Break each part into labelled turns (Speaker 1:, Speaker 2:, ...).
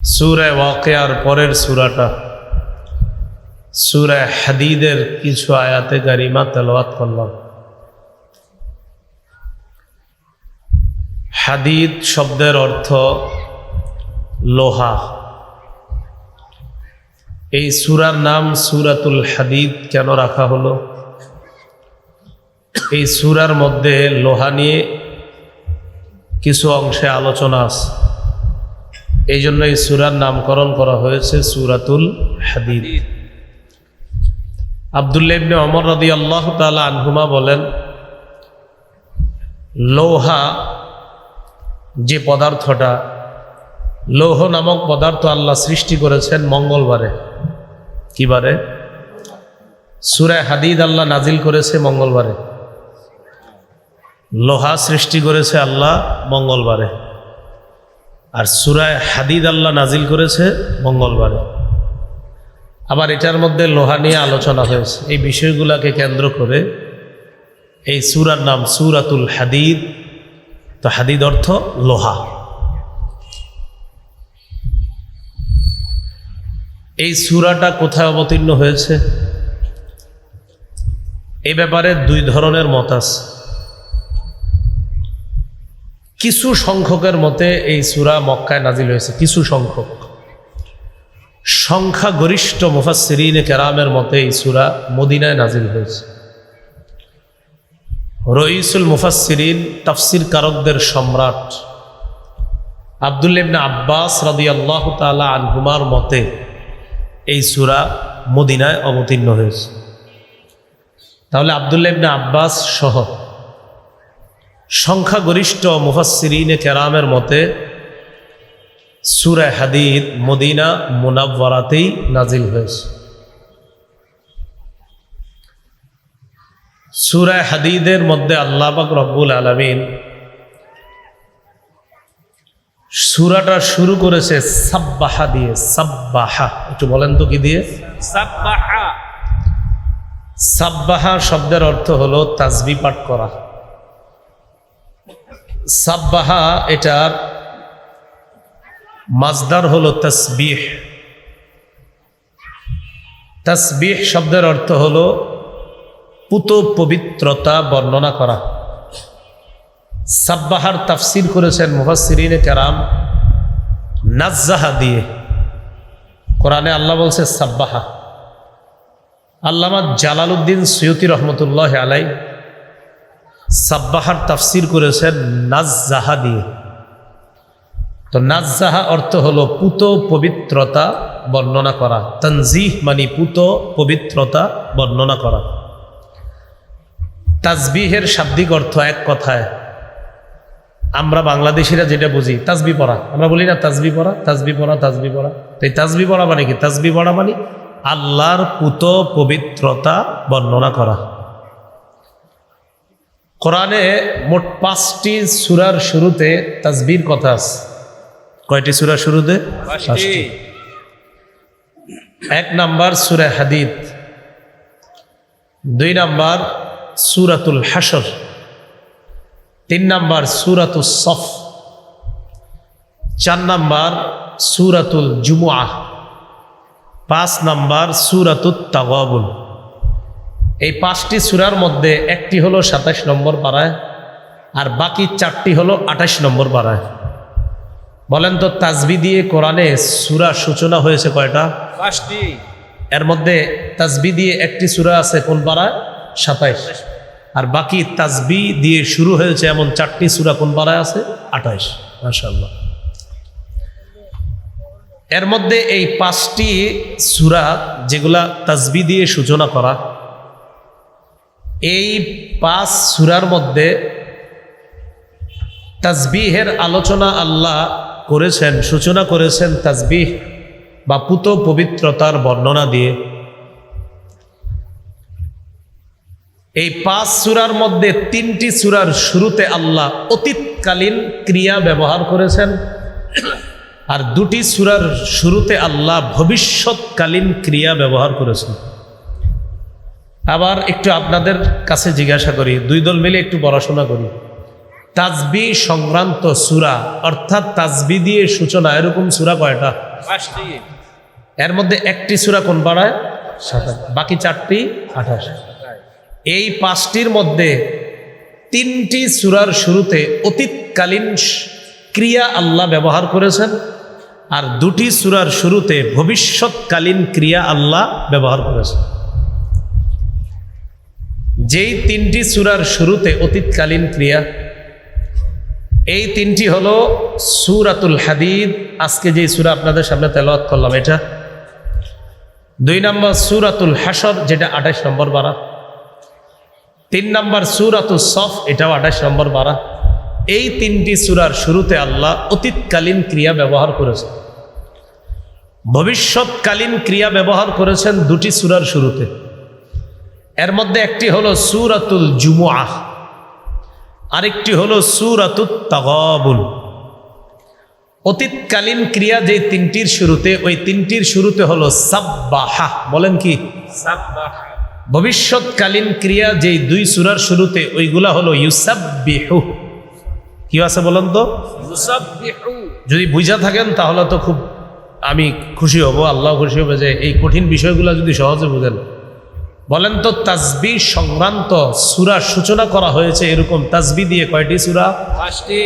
Speaker 1: সূরা ওয়াকিয়ার পরের সূরাটা সূরা হাদীদের কিছু আয়াতে কারিমা তেলাওয়াত করলাম। হাদীদ শব্দের অর্থ লোহা। এই সূরার নাম সূরাতুল হাদীদ কেন রাখা হলো? এই সূরার মধ্যে লোহা নিয়ে কিছু অংশে আলোচনা আছে, এই জন্য এই সূরার নামকরণ করা হয়েছে সূরাতুল হাদীদ। আব্দুল্লাহ ইবনে ওমর রাদিয়াল্লাহু তাআলা আনহুমা বলেন, লোহা যে পদার্থটা, লৌহ নামক পদার্থ আল্লাহ সৃষ্টি করেছেন মঙ্গলবারে। কি বারে? সূরা হাদীদ আল্লাহ নাজিল করেছে মঙ্গলবারে। লোহা সৃষ্টি করেছে আল্লাহ মঙ্গলবারে, আর সূরা হাদীদ আল্লাহ নাজিল করেছে মঙ্গলবারে। আবার এটার মধ্যে লোহা নিয়ে আলোচনা হয়েছে। এই বিষয়গুলোকে কেন্দ্র করে এই সূরার নাম সূরাতুল হাদীদ। তো হাদীদ অর্থ লোহা। এই সূরাটা কোথায় অবতীর্ণ হয়েছে এই ব্যাপারে দুই ধরনের মত আছে। কিছু সংখ্যকের মতে এই সূরা মক্কায় নাজিল হয়েছে, কিছু সংখ্যক। সংখ্যাগরিষ্ঠ মুফাসসিরিনে কেরামের মতে এই সূরা মদিনায় নাজিল হয়েছে। রইসুল মুফাসসিরিন তাফসির কারকদের সম্রাট আব্দুল্লাহ ইবনে আব্বাস রাদিয়াল্লাহু তাআলা আনহুমার মতে এই সূরা মদিনায় অবতীর্ণ হয়েছে। তাহলে আব্দুল্লাহ ইবনে আব্বাস সহ সংখ্যাগরিষ্ঠ মুফাসসিরিনে কেরামের মতে সূরা হাদীদ মদিনা মুনাওয়ারাতেই নাজিল হয়েছে। সূরা হাদীদের মধ্যে আল্লাহ পাক রব্বুল আলামিন সূরাটা শুরু করেছে সাব্বাহা দিয়ে। সাব্বাহা একটু বলেন তো কি দিয়ে?
Speaker 2: সাব্বাহা।
Speaker 1: সাব্বাহা শব্দের অর্থ হলো তাসবিহ পাঠ করা। সাব্বাহা এটার মাজদার হলো তাসবিহ। তাসবিহ শব্দের অর্থ হলো পুত পবিত্রতা বর্ণনা করা। সাব্বাহার তাফসির করেছেন মুফাসসিরিনে কেরাম নাজ্জাহা দিয়ে। কোরআনে আল্লাহ বলছে সাব্বাহা। আল্লামা জালালউদ্দিন সুয়ুতি রহমতুল্লাহ আলাই সাব্বাহার তাফসির করেছেন নাজ্জাহা দিয়ে। তো নাজ্জাহা অর্থ হলো পুত পবিত্রতা বর্ণনা করা। তানজিহ মানে পুত পবিত্রতা বর্ণনা করা। তাসবিহের শাব্দিক অর্থ এক কথায় আমরা বাংলাদেশিরা যেটা বুঝি তাসবিহ পড়া। আমরা বলি না তাসবিহ পড়া, তাসবিহ পড়া, তাসবিহ পড়া। তো এই তাসবিহ পড়া মানে কি? তাসবিহ পড়া মানে আল্লাহর পুত পবিত্রতা বর্ণনা করা। কোরআনে মোট 5টি সূরার শুরুতে তাসবিহর কথা আছে। কয়টি সূরার শুরুতে? 5টি। 1 নাম্বার সূরা হাদীদ, 2 নাম্বার সূরাতুল হাশর, 3 নাম্বার সূরাতুস সফ, 4 নাম্বার সূরাতুল জুমুআহ, 5 নাম্বার সূরাতুত তাগাবুন। এই 5টি সূরার মধ্যে একটি হলো 27 নম্বর পারায়, আর বাকি 4টি হলো 28 নম্বর পারায়। বলেন তো তাসবিহ দিয়ে কোরআনে সূরা সূচনা হয়েছে কয়টা?
Speaker 2: 5টি।
Speaker 1: এর মধ্যে তাসবিহ দিয়ে একটি সূরা আছে কোন পারায়? 27। আর বাকি তাসবিহ দিয়ে শুরু হয়েছে এমন 4টি সূরা কোন পারায় আছে? 28। মাশাআল্লাহ। এর মধ্যে এই 5টি সূরা যেগুলা তাসবিহ দিয়ে সূচনা করা, এই 5 সূরার মধ্যে তাসবিহের আলোচনা আল্লাহ করেছেন, সূচনা করেছেন তাসবিহ বা পুত পবিত্রতার বর্ণনা দিয়ে। এই 5 সূরার মধ্যে 3টি সূরার শুরুতে আল্লাহ অতীতকালীন ক্রিয়া ব্যবহার করেছেন, আর 2টি সূরার শুরুতে আল্লাহ ভবিষ্যৎকালীন ক্রিয়া ব্যবহার করেছেন। আবার একটু আপনাদের কাছে জিজ্ঞাসা করি, 2 দল মিলে একটু পড়াশোনা করি। তাসবিহ সংক্রান্ত সূরা অর্থাৎ তাসবিহ দিয়ে সূচনা এরকম সূরা কয়টা? এর মধ্যে একটি সূরা কোন পাড়ায়? 27, বাকি 4টি 28। এই 5টির মধ্যে 3টি সূরার শুরুতে অতীতকালীন ক্রিয়া আল্লাহ ব্যবহার করেছেন, আর 2টি সূরার শুরুতে ভবিষ্যৎকালীন ক্রিয়া আল্লাহ ব্যবহার করেছেন। যেই 3টি সূরার শুরুতে অতীতকালীন ক্রিয়া, এই 3টি হলো সূরাতুল হাদিদ, আজকে যেই সূরা আপনাদের সামনে তেলাওয়াত করলাম এটা। 2 নম্বর সূরাতুল হাশর, যেটা 28 নম্বর পারা। 3 নম্বর সূরাতুস সফ, এটাও 28 নম্বর পারা। এই 3টি সূরার শুরুতে আল্লাহ অতীতকালীন ক্রিয়া ব্যবহার করেছেন, ভবিষ্যৎকালীন ক্রিয়া ব্যবহার করেছেন 2টি সূরার শুরুতে। এর মধ্যে একটি হলো সূরাতুল জুমুআহ, আরেকটি হলো সূরাতুত তাগাবুন। অতীতকালীন ক্রিয়া যে 3টির শুরুতে, ওই 3টির শুরুতে হলো সাব্বাহা। বলেন কি? সাব্বাহা। ভবিষ্যৎকালীন ক্রিয়া যেই 2 সূরার শুরুতে, ওইগুলা হলো ইউসাব্বিহু। কি আছে বলেন তো? ইউসাব্বিহু। যদি বুঝা থাকেন তাহলে তো খুব আমি খুশি হব, আল্লাহ খুশি হবে যে এই কঠিন বিষয়গুলো যদি সহজে বুঝেন। বলেন তো, তাসবিহ সংক্রান্ত সূরা সূচনা করা হয়েছে এরকম তাসবিহ দিয়ে কয়টি সূরা? 5টি।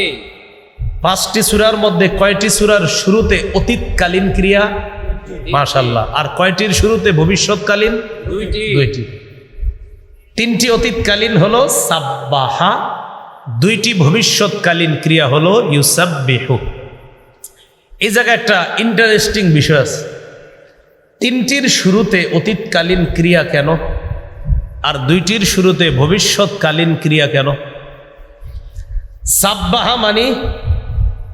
Speaker 1: 5টি সূরার মধ্যে কয়টি সূরার শুরুতে অতীতকালীন ক্রিয়া? মাশাআল্লাহ। আর কয়টির শুরুতে ভবিষ্যৎকালীন? 2টি। 3টি অতীতকালীন হলো সাব্বাহা, 2টি ভবিষ্যৎকালীন ক্রিয়া হলো ইউসাব্বিহু। এই জায়গায় একটা ইন্টারেস্টিং বিষয় আছে। 3টির শুরুতে অতীতকালীন ক্রিয়া কেন, আর 2টির শুরুতে ভবিষ্যৎকালীন ক্রিয়া কেন? সাব্বাহা মানে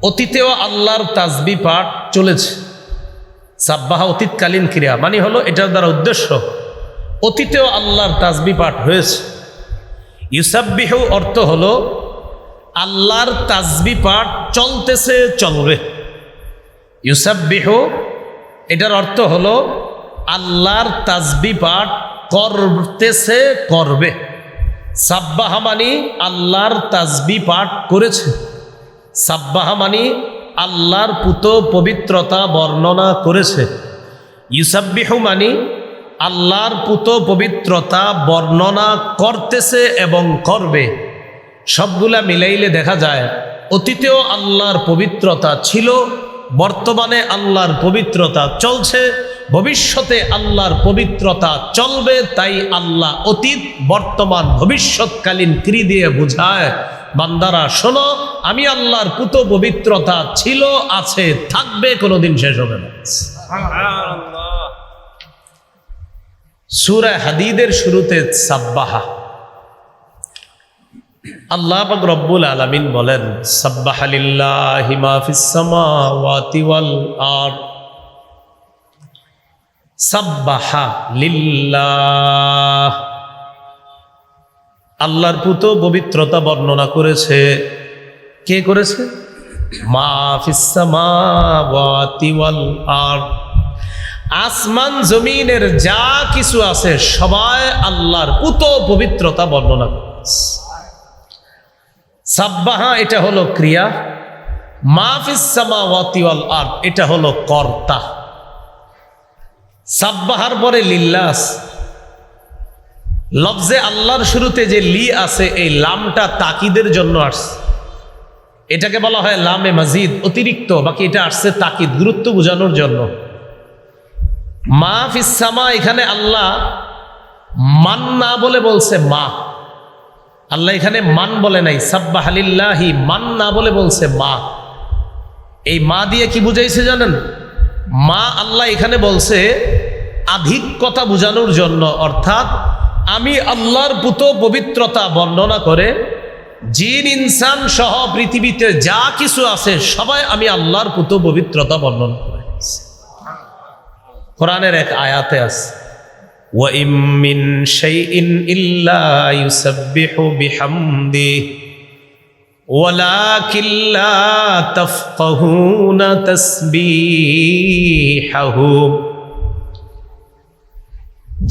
Speaker 1: অতীতেও আল্লাহর তাসবিহ পাঠ চলেছে। সাব্বাহা অতীতকালীন ক্রিয়া মানে হলো, এটার দ্বারা উদ্দেশ্য অতীতেও আল্লাহর তাসবিহ পাঠ হয়েছে। ইউসাব্বিহু অর্থ হলো আল্লাহর তাসবিহ পাঠ চলতেছে, চলবে। ইউসাব্বিহু এটার অর্থ হলো আল্লাহর তাসবিহ পাঠ করতেছে, করবে। সাব্বাহা মানে আল্লাহর তাসবিহ পাঠ করেছে। সাব্বাহা মানে আল্লাহর পুত পবিত্রতা বর্ণনা করেছে। ইউসাব্বিহু মানে আল্লাহর পুত পবিত্রতা বর্ণনা করতেছে এবং করবে। সবগুলা মিলাইলে দেখা যায় অতীতেও আল্লাহর পবিত্রতা ছিল, বর্তমানে আল্লাহর পবিত্রতা চলছে, ভবিষ্যতে আল্লাহর পবিত্রতা চলবে। তাই আল্লাহ অতীত, বর্তমান, ভবিষ্যৎকালীন ক্রিয়া দিয়ে বোঝায়, বান্দারা শোনো, আমি আল্লাহর পুত পবিত্রতা ছিল, আছে, থাকবে, কোনোদিন শেষ হবে না। সূরা হাদীদের শুরুতে সাব্বাহা। আল্লাহ পাক রব্বুল আলামিন বলেন, সাব্বাহা লিল্লাহি মা ফিস সামাওয়াতি ওয়াল আরদ। সাব্বাহা লিল্লাহ, আল্লাহর পুত পবিত্রতা বর্ণনা করেছে। কে করেছে? মা ফিস সামাওয়াতি ওয়াল আরদ, আসমান জমিনের যা কিছু আছে সবাই আল্লাহর পুত পবিত্রতা বর্ণনা করেছে। সাব্বাহা এটা হলো ক্রিয়া, মা ফিস সামাওয়াতি ওয়াল আরদ এটা হলো কর্তা। সাব্বাহার পরে লিল্লাহ, লফজে আল্লাহর শুরুতে যে লি আছে, এই লামটা তাকিদের জন্য আসছে। এটাকে বলা হয় লামে মাজিদ, অতিরিক্ত। বাকি এটা আসছে তাকিদ, গুরুত্ব বোঝানোর জন্য। মা ফিস সামা, এখানে আল্লাহ মান না বলে বলছে মা। আল্লাহ এখানে মান বলে নাই, সাব্বাহা লিল্লাহি মান না বলে বলছে মা। এই মা দিয়ে কি বুঝাইছে জানেন? মা আল্লাহ এখানে বলছে আধিক্যতা বোঝানোর জন্য, অর্থাৎ আমি আল্লাহর পুত পবিত্রতা বর্ণনা করে জিন ইনসান সহ পৃথিবীতে যা কিছু আছে সবাই আমি আল্লাহর পুত পবিত্রতা বর্ণনা করে। কোরআনের এক আয়াতে আছে, ওয়া ইম মিন শাইইন ইল্লা ইউসাব্বিহু বিহামদিহি ওয়ালাকিন লা তাফকাহুনা তাসবিহাহু।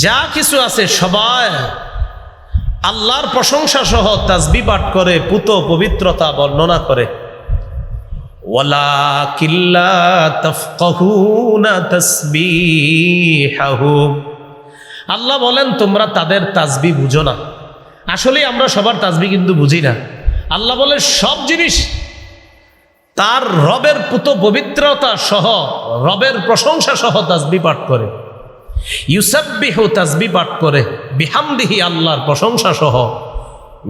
Speaker 1: যা কিছু আছে সবাই আল্লাহর প্রশংসা সহ তাসবিহ পাঠ করে, পুত পবিত্রতা বর্ণনা করে। ওয়ালাকিন লা তাফকাহুনা তাসবিহাহুম। আল্লাহ বলেন তোমরা তাদের তাসবিহ বুঝো না। আসলে আমরা সবার তাসবিহ কিন্তু বুঝি না। আল্লাহ বলে সব জিনিস তার রবের পুত পবিত্রতা সহ, রবের প্রশংসা সহ তাসবিহ পাঠ করে। ইউসাব্বিহু তাসবিহ পাঠ করে, বিহামদিহি আল্লাহর প্রশংসা সহ।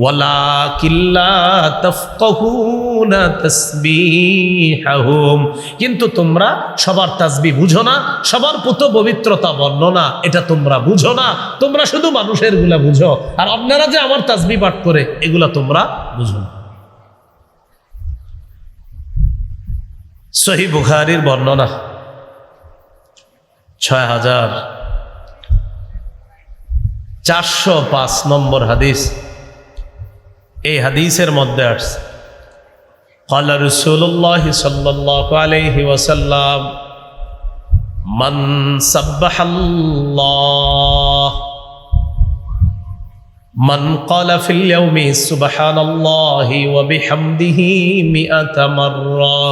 Speaker 1: ওয়ালাকিন লা তাফকাহুনা তাসবিহাহুম, কিন্তু তোমরা সবার তাসবিহ বুঝো না, সবার পুত পবিত্রতা বর্ণনা এটা তোমরা বুঝো না। তোমরা শুধু মানুষের গুলা বুঝো, আর আপনারা যে আমার তাসবিহ পাঠ করে এগুলা তোমরা বুঝো না। সহিহ বুখারীর বর্ণনা 6405 নম্বর হাদিস। এই হাদিসের মধ্যে আসছে ক্বালা রাসূলুল্লাহ সাল্লাল্লাহু আলাইহি ওয়াসাল্লাম মান সাব্বাহাল্লাহ মান ক্বালা ফিল ইয়াউমি সুবহানাল্লাহি ওয়া বিহামদিহি মিআতা মাররা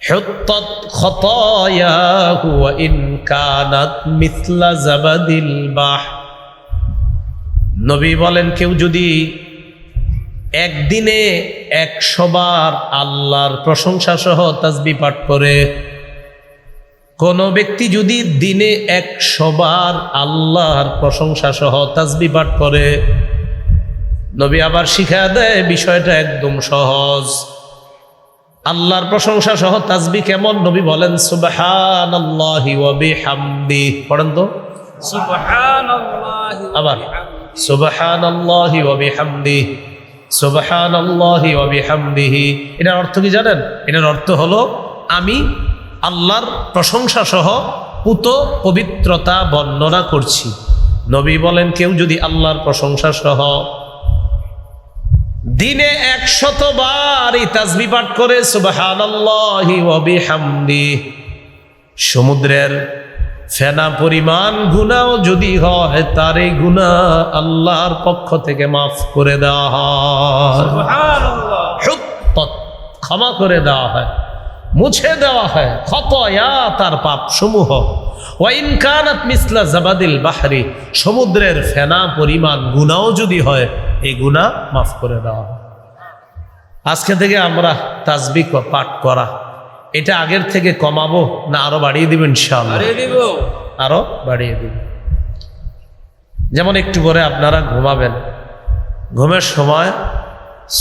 Speaker 1: হুত্তাত খাতায়াহু ওয়া ইন কানাত মিথলা জাবাদিল বাহ। নবী বলেন কেউ যদি একদিনে 100 বার আল্লাহর প্রশংসা সহ তাসবিহ পাঠ করে, কোন ব্যক্তি যদি দিনে 100 বার আল্লাহর প্রশংসা সহ তাসবিহ পাঠ করে, নবী আবার শিখায়া দেয় বিষয়টা একদম সহজ। আল্লাহর প্রশংসা সহ তাসবিহ কেমন? নবী বলেন সুবহানাল্লাহি ওয়া বিহামদিহি। পড়েন তো সুবহানাল্লাহি, আবার সুবহানাল্লাহি ওয়া বিহামদিহি, সুবহানাল্লাহি ওয়া বিহামদিহি। এটার অর্থ কি জানেন? এটার অর্থ হলো আমি আল্লাহর প্রশংসা সহ পুত পবিত্রতা বর্ণনা করছি। নবী বলেন কেউ যদি আল্লাহর প্রশংসা সহ দিনে 100 বার এই তাসবিহ পাঠ করে সুবহানাল্লাহি ওয়া বিহামদিহি, সমুদ্রের ফেনা পরিমাণ গুনাহ যদি হয় তার এই গুনাহ আল্লাহর পক্ষ থেকে মাফ করে দেওয়া হয়। সুবহানাল্লাহ। হুত্তাত, ক্ষমা করে দেওয়া হয়, মুছে দেওয়া হয় খতায়া, তার পাপ সমূহ। ওয়া ইন কানাত মিসলা জাবাদিল বাহরি, সমুদ্রের ফেনা পরিমাণ গুনাহ যদি হয় এই গুনাহ মাফ করে দেওয়া হয়। আজকে থেকে আমরা তাসবিহ পাঠ করা এটা আগের থেকে কমাবো না আরো বাড়িয়ে দিব? ইনশাআল্লাহ আরো বাড়িয়ে দিব। যেমন একটু পরে আপনারা ঘুমাবেন, ঘুমের সময়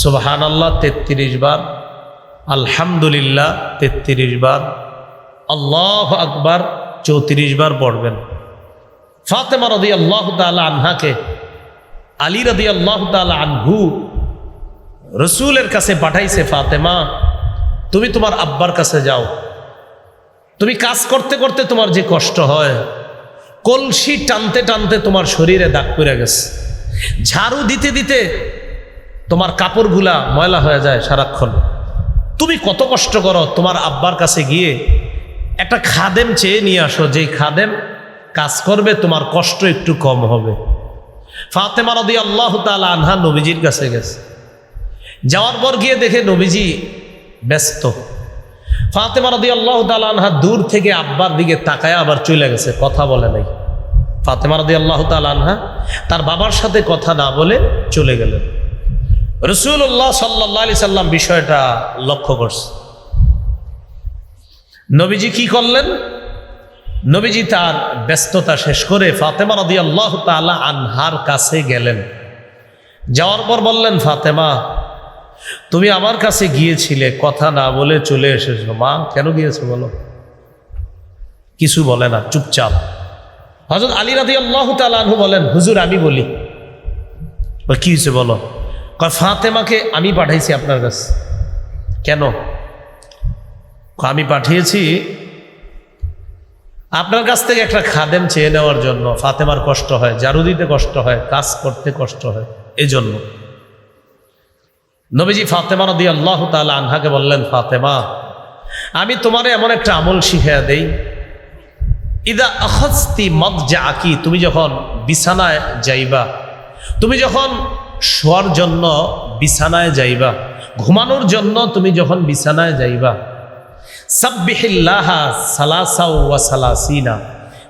Speaker 1: সুবহানাল্লাহ 33 বার, আলহামদুলিল্লাহ 33 বার, আল্লাহু আকবার 34 বার পড়বেন। ফাতেমা রাদিয়াল্লাহু তাআলা আনহাকে আলী রাদিয়াল্লাহু তাআলা আনহু রাসূলের কাছে পাঠাইছে, ফাতেমা তুমি তোমার আব্বার কাছে যাও, তুমি কাজ করতে করতে তোমার যে কষ্ট হয়, কলসি টানতে টানতে তোমার শরীরে দাগ পড়ে গেছে, ঝাড়ু দিতে দিতে তোমার কাপড়গুলা ময়লা হয়ে যায় সারাক্ষণ, তুমি কত কষ্ট করো, তোমার আব্বার কাছে গিয়ে একটা খাদেম চেয়ে নিয়ে আসো, যেই খাদেম কাজ করবে তোমার কষ্ট একটু কম হবে। ফাতেমা রাদিয়াল্লাহু তাআলা আনহা নবীজির কাছে গেছে, যাওয়ার পর গিয়ে দেখে নবীজি ব্যস্ত। ফাতেমা রাদিয়াল্লাহু তাআলা আনহা দূর থেকে আব্বার দিকে তাকায় আবার চলে গেছে, কথা বলে নাই। ফাতেমা রাদিয়াল্লাহু তাআলা আনহা তার বাবার সাথে কথা না বলে চলে গেলেন। রাসূলুল্লাহ সাল্লাল্লাহু আলাইহি সাল্লাম বিষয়টা লক্ষ্য করছে। নবীজি কি করলেন? নবীজি তার ব্যস্ততা শেষ করে ফাতেমা রাদিয়াল্লাহু তাআলা আনহার কাছে গেলেন। যাওয়ার পর বললেন, ফাতেমা তুমি আমার কাছে গিয়েছিলে, কথা না বলে চলে এসেছো। মা কেন গিয়েছো বলো? কিছু বলে না, চুপচাপ। হযরত আলী রাদিয়াল্লাহু তাআলা আনহু বলেন, হুজুর আমি বলি। কি হয়েছে বলো? ফাতেমাকে আমি পাঠাইছি আপনার কাছে। কেন? আমি পাঠিয়েছি আপনার কাছ থেকে একটা খাদেম চেয়ে নেওয়ার জন্য। ফাতেমার কষ্ট হয়, ঝাড়ু দিতে কষ্ট হয়, কাজ করতে কষ্ট হয়, এই জন্য। নবীজি ফাতেমা রাদিয়াল্লাহু তাআলা আনহাকে বললেন, ফাতেমা আমি তোমারে এমন একটা আমল শিখিয়ে দেই, ইদা আখাযতি মাদজাকি, তুমি যখন বিছানায় যাইবা, তুমি যখন শোয়ার জন্য বিছানায় যাইবা, ঘুমানোর জন্য তুমি যখন বিছানায় যাইবা, সাব্বিহিল্লাহা সালাসা ওয়া সালাসিনা,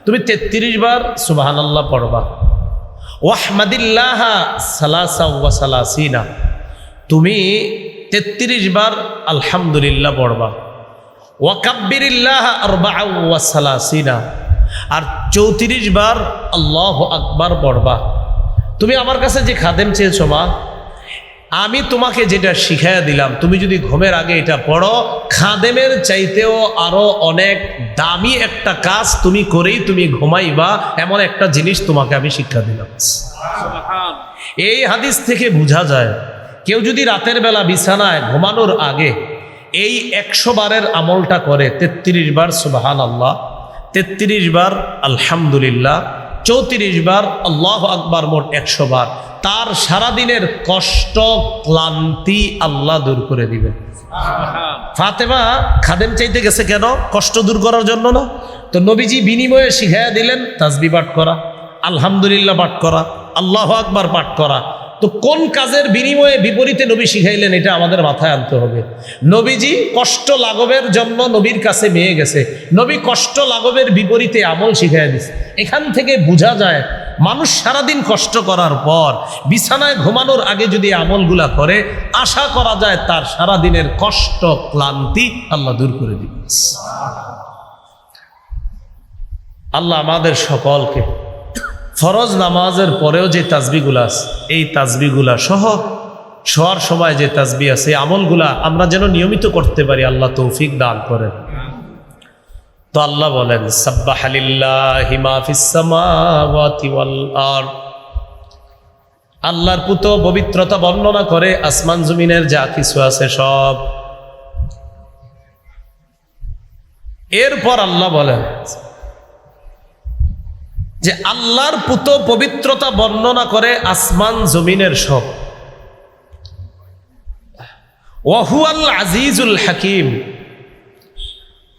Speaker 1: তুমি 33 বার সুবহানাল্লাহ পড়বা। ওয়াহমাদিল্লাহা সালাসা ওয়া সালাসিনা, তুমি 33 বার আলহামদুলিল্লাহ পড়বা। ওয়াকাব্বিরিল্লাহা আরবাআ ওয়া সালাসিনা, আর 34 বার আল্লাহু আকবার পড়বা। তুমি আমার কাছে যে খাদেম চেয়েছো মা, আমি তোমাকে যেটা শিখাইয়া দিলাম, তুমি যদি ঘুমের আগে এটা পড়ো, খাদেমের চাইতেও আরো অনেক দামি একটা কাজ তুমি করেই তুমি ঘুমাইবা, এমন একটা জিনিস তোমাকে আমি শিক্ষা দিলাম। এই হাদিস থেকে বোঝা যায়, কেউ যদি রাতের বেলা বিছানায় ঘুমানোর আগে এই 100 বারের আমলটা করে, 33 বার সুবহানাল্লাহ, 33 বার আলহামদুলিল্লাহ, 34 বার আল্লাহু আকবার, মোট 100 বার, তার সারাদিনের কষ্ট ক্লান্তি আল্লাহ দূর করে দিবেন। ফাতেমা খাদেম চাইতে গেছে কেন? কষ্ট দূর করার জন্য না? তো নবীজি বিনিময়ে শিখাইয়া দিলেন তাসবিহ পাঠ করা, আলহামদুলিল্লাহ পাঠ করা, আল্লাহু আকবার পাঠ করা। তো কোন কাজের বিনিময়ে বিপরীতে নবী শিখাইলেন, এটা আমাদের মাথায় আনতে হবে। নবীজি কষ্ট লাঘবের জন্য নবীর কাছে মেয়ে গেছে, নবী কষ্ট লাঘবের বিপরীতে আমল শিখাইয়া দিছে। এখান থেকে বোঝা যায়, মানুষ সারাদিন কষ্ট করার পর বিছানায় ঘুমানোর আগে যদি আমলগুলা করে, আশা করা যায় তার সারাদিনের কষ্ট ক্লান্তি আল্লাহ দূর করে দিবে। আল্লাহ আমাদের সকলকে ফরজ নামাজের পরেও যে তাসবিহগুলা আছে, এই তাসবিহগুলা সহ শোয়ার সময় যে তাসবিহ আছে, আমলগুলা আমরা যেন নিয়মিত করতে পারি, আল্লাহ তৌফিক দান করেন। তো আল্লাহ বলেন, সাব্বাহা লিল্লাহি মা ফিস সামাওয়াতি ওয়াল আরদ, আল্লাহর পুত পবিত্রতা বর্ণনা করে আসমান জমিনের যা কিছু আছে সব। এরপর আল্লাহ বলেন যে আল্লাহর পুত পবিত্রতা বর্ণনা করে আসমান জমিনের সব। ওয়াহুয়াল আজিজুল হাকিম,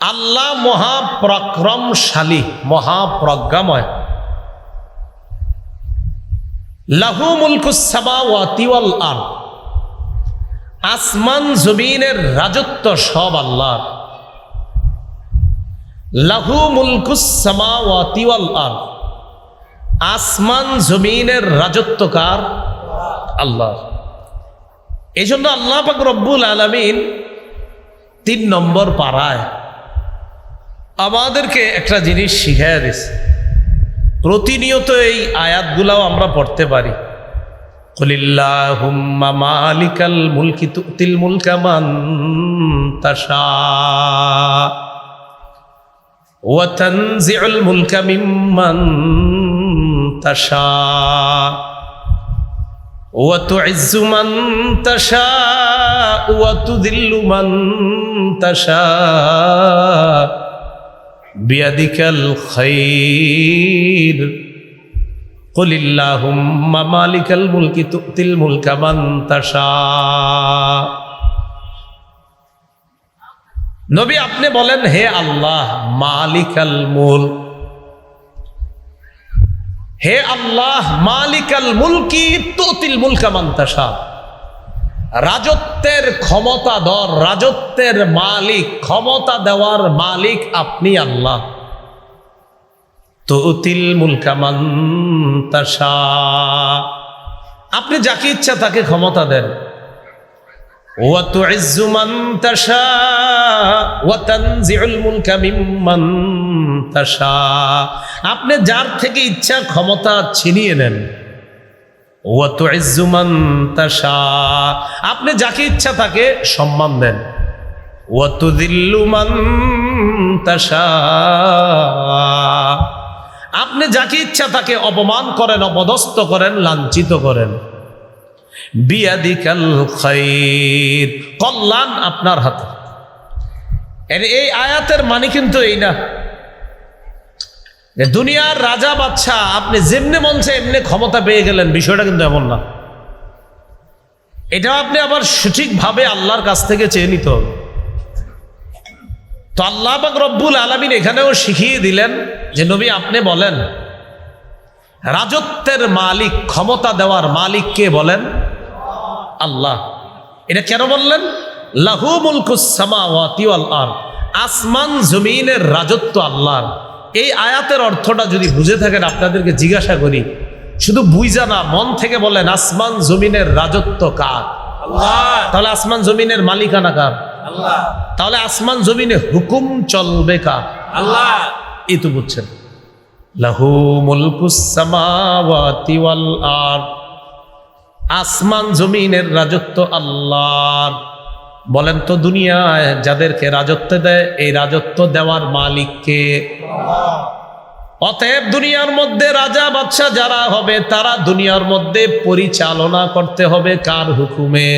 Speaker 1: আল্লাহ মহাপরাক্রমশালী, মহাপ্রজ্ঞাময়। লাহু মুলকুস সামাওয়াতি ওয়াল আরদ, আসমান জমিনের রাজত্ব সব আল্লাহর। লাহু মুলকুস সামাওয়াতি ওয়াল আরদ, আসমান জমিনের রাজত্ব কার? আল্লাহ। এই জন্য আল্লাহ পাক রব্বুল আলামিন 3 নম্বর পারায় আমাদেরকে একটা জিনিস শিখাইয়া দিছে। প্রতিনিয়ত এই আয়াতগুলাও আমরা পড়তে পারি। কুলিল্লাহুম্মা মালিকাল মুলকি তুতিল মুলকা মান তাশা ওয়া তানজিউল মুলকা মিম্মান তাশা ওয়া তুইজ্জু মান তাশা ওয়া তুযিল্লু মান তাশা বিয়াদিকাল খায়র কুলিল্লাহুম্মা মালিকাল মুলকি তুতিল মুলকা মান তাশা। নবী আপনি বলেন, হে আল্লাহ মালিকাল মুলক, হে আল্লাহ মালিকাল মুলকি তুতিল মুলকা মান তাশা, রাজত্বের ক্ষমতাধর, রাজত্বের মালিক, ক্ষমতা দেওয়ার মালিক আপনি আল্লাহ। তুতিল মুলকা মান তাশা, আপনি যাকে ইচ্ছা তাকে ক্ষমতা দেন। ওয়া তুইজ্জু মান তাশা ওয়া তানজিউল মুলকা মিম্মান তাশা, আপনি যার থেকে ইচ্ছা ক্ষমতা ছিনিয়ে নেন। ওয়া তুইজ্জু মান তাশা, আপনি যাকে ইচ্ছা তাকে সম্মান দেন। ওয়া তুযিল্লু মান তাশা, আপনি যাকে ইচ্ছা তাকে অপমান করেন, অপদস্থ করেন, লাঞ্ছিত করেন। বিয়াদিকাল খায়র, কল্যাণ আপনার হাতে। এই আয়াতের মানে কিন্তু এই না যে দুনিয়ার রাজা বাদশা আপনি যেমনি মন চায় এমনি ক্ষমতা পেয়ে গেলেন, বিষয়টা কিন্তু এমন না। এটা আপনি আবার সঠিকভাবে আল্লাহর কাছ থেকে চেয়ে নিতে হবে। তো আল্লাহ পাক রব্বুল আলামিন এখানেও শিখিয়ে দিলেন যে নবী আপনি বলেন রাজত্বের মালিক, ক্ষমতা দেওয়ার মালিক কে বলেন? আল্লাহ। এটা কেন বললেন? লাহু মুলকুস সামাওয়াতি ওয়াল আরদ, আসমান জমিনের রাজত্ব আল্লাহর। এই আয়াতের অর্থটা যদি বুঝে থাকেন, আপনাদেরকে জিজ্ঞাসা করি, শুধু বুঝা না, মন থেকে বলেন আসমান জমিনের রাজত্ব কার?
Speaker 2: আল্লাহ।
Speaker 1: তাহলে আসমান জমিনের মালিকানা কার?
Speaker 2: আল্লাহ।
Speaker 1: তাহলে আসমান জমিনে হুকুম চলবে কার?
Speaker 2: আল্লাহ।
Speaker 1: এই তো বুঝছেন, লাহু মুলকুস সামাওয়াতি ওয়াল আরদ, আসমান জমিনের রাজত্ব আল্লাহর। বলেন তো, দুনিয়ায় যাদেরকে রাজত্ব দেয়, এই রাজত্ব দেওয়ার মালিক কে? অতএব দুনিয়ার মধ্যে রাজা বাদশা যারা হবে, তারা দুনিয়ার মধ্যে পরিচালনা করতে হবে কার হুকুমে?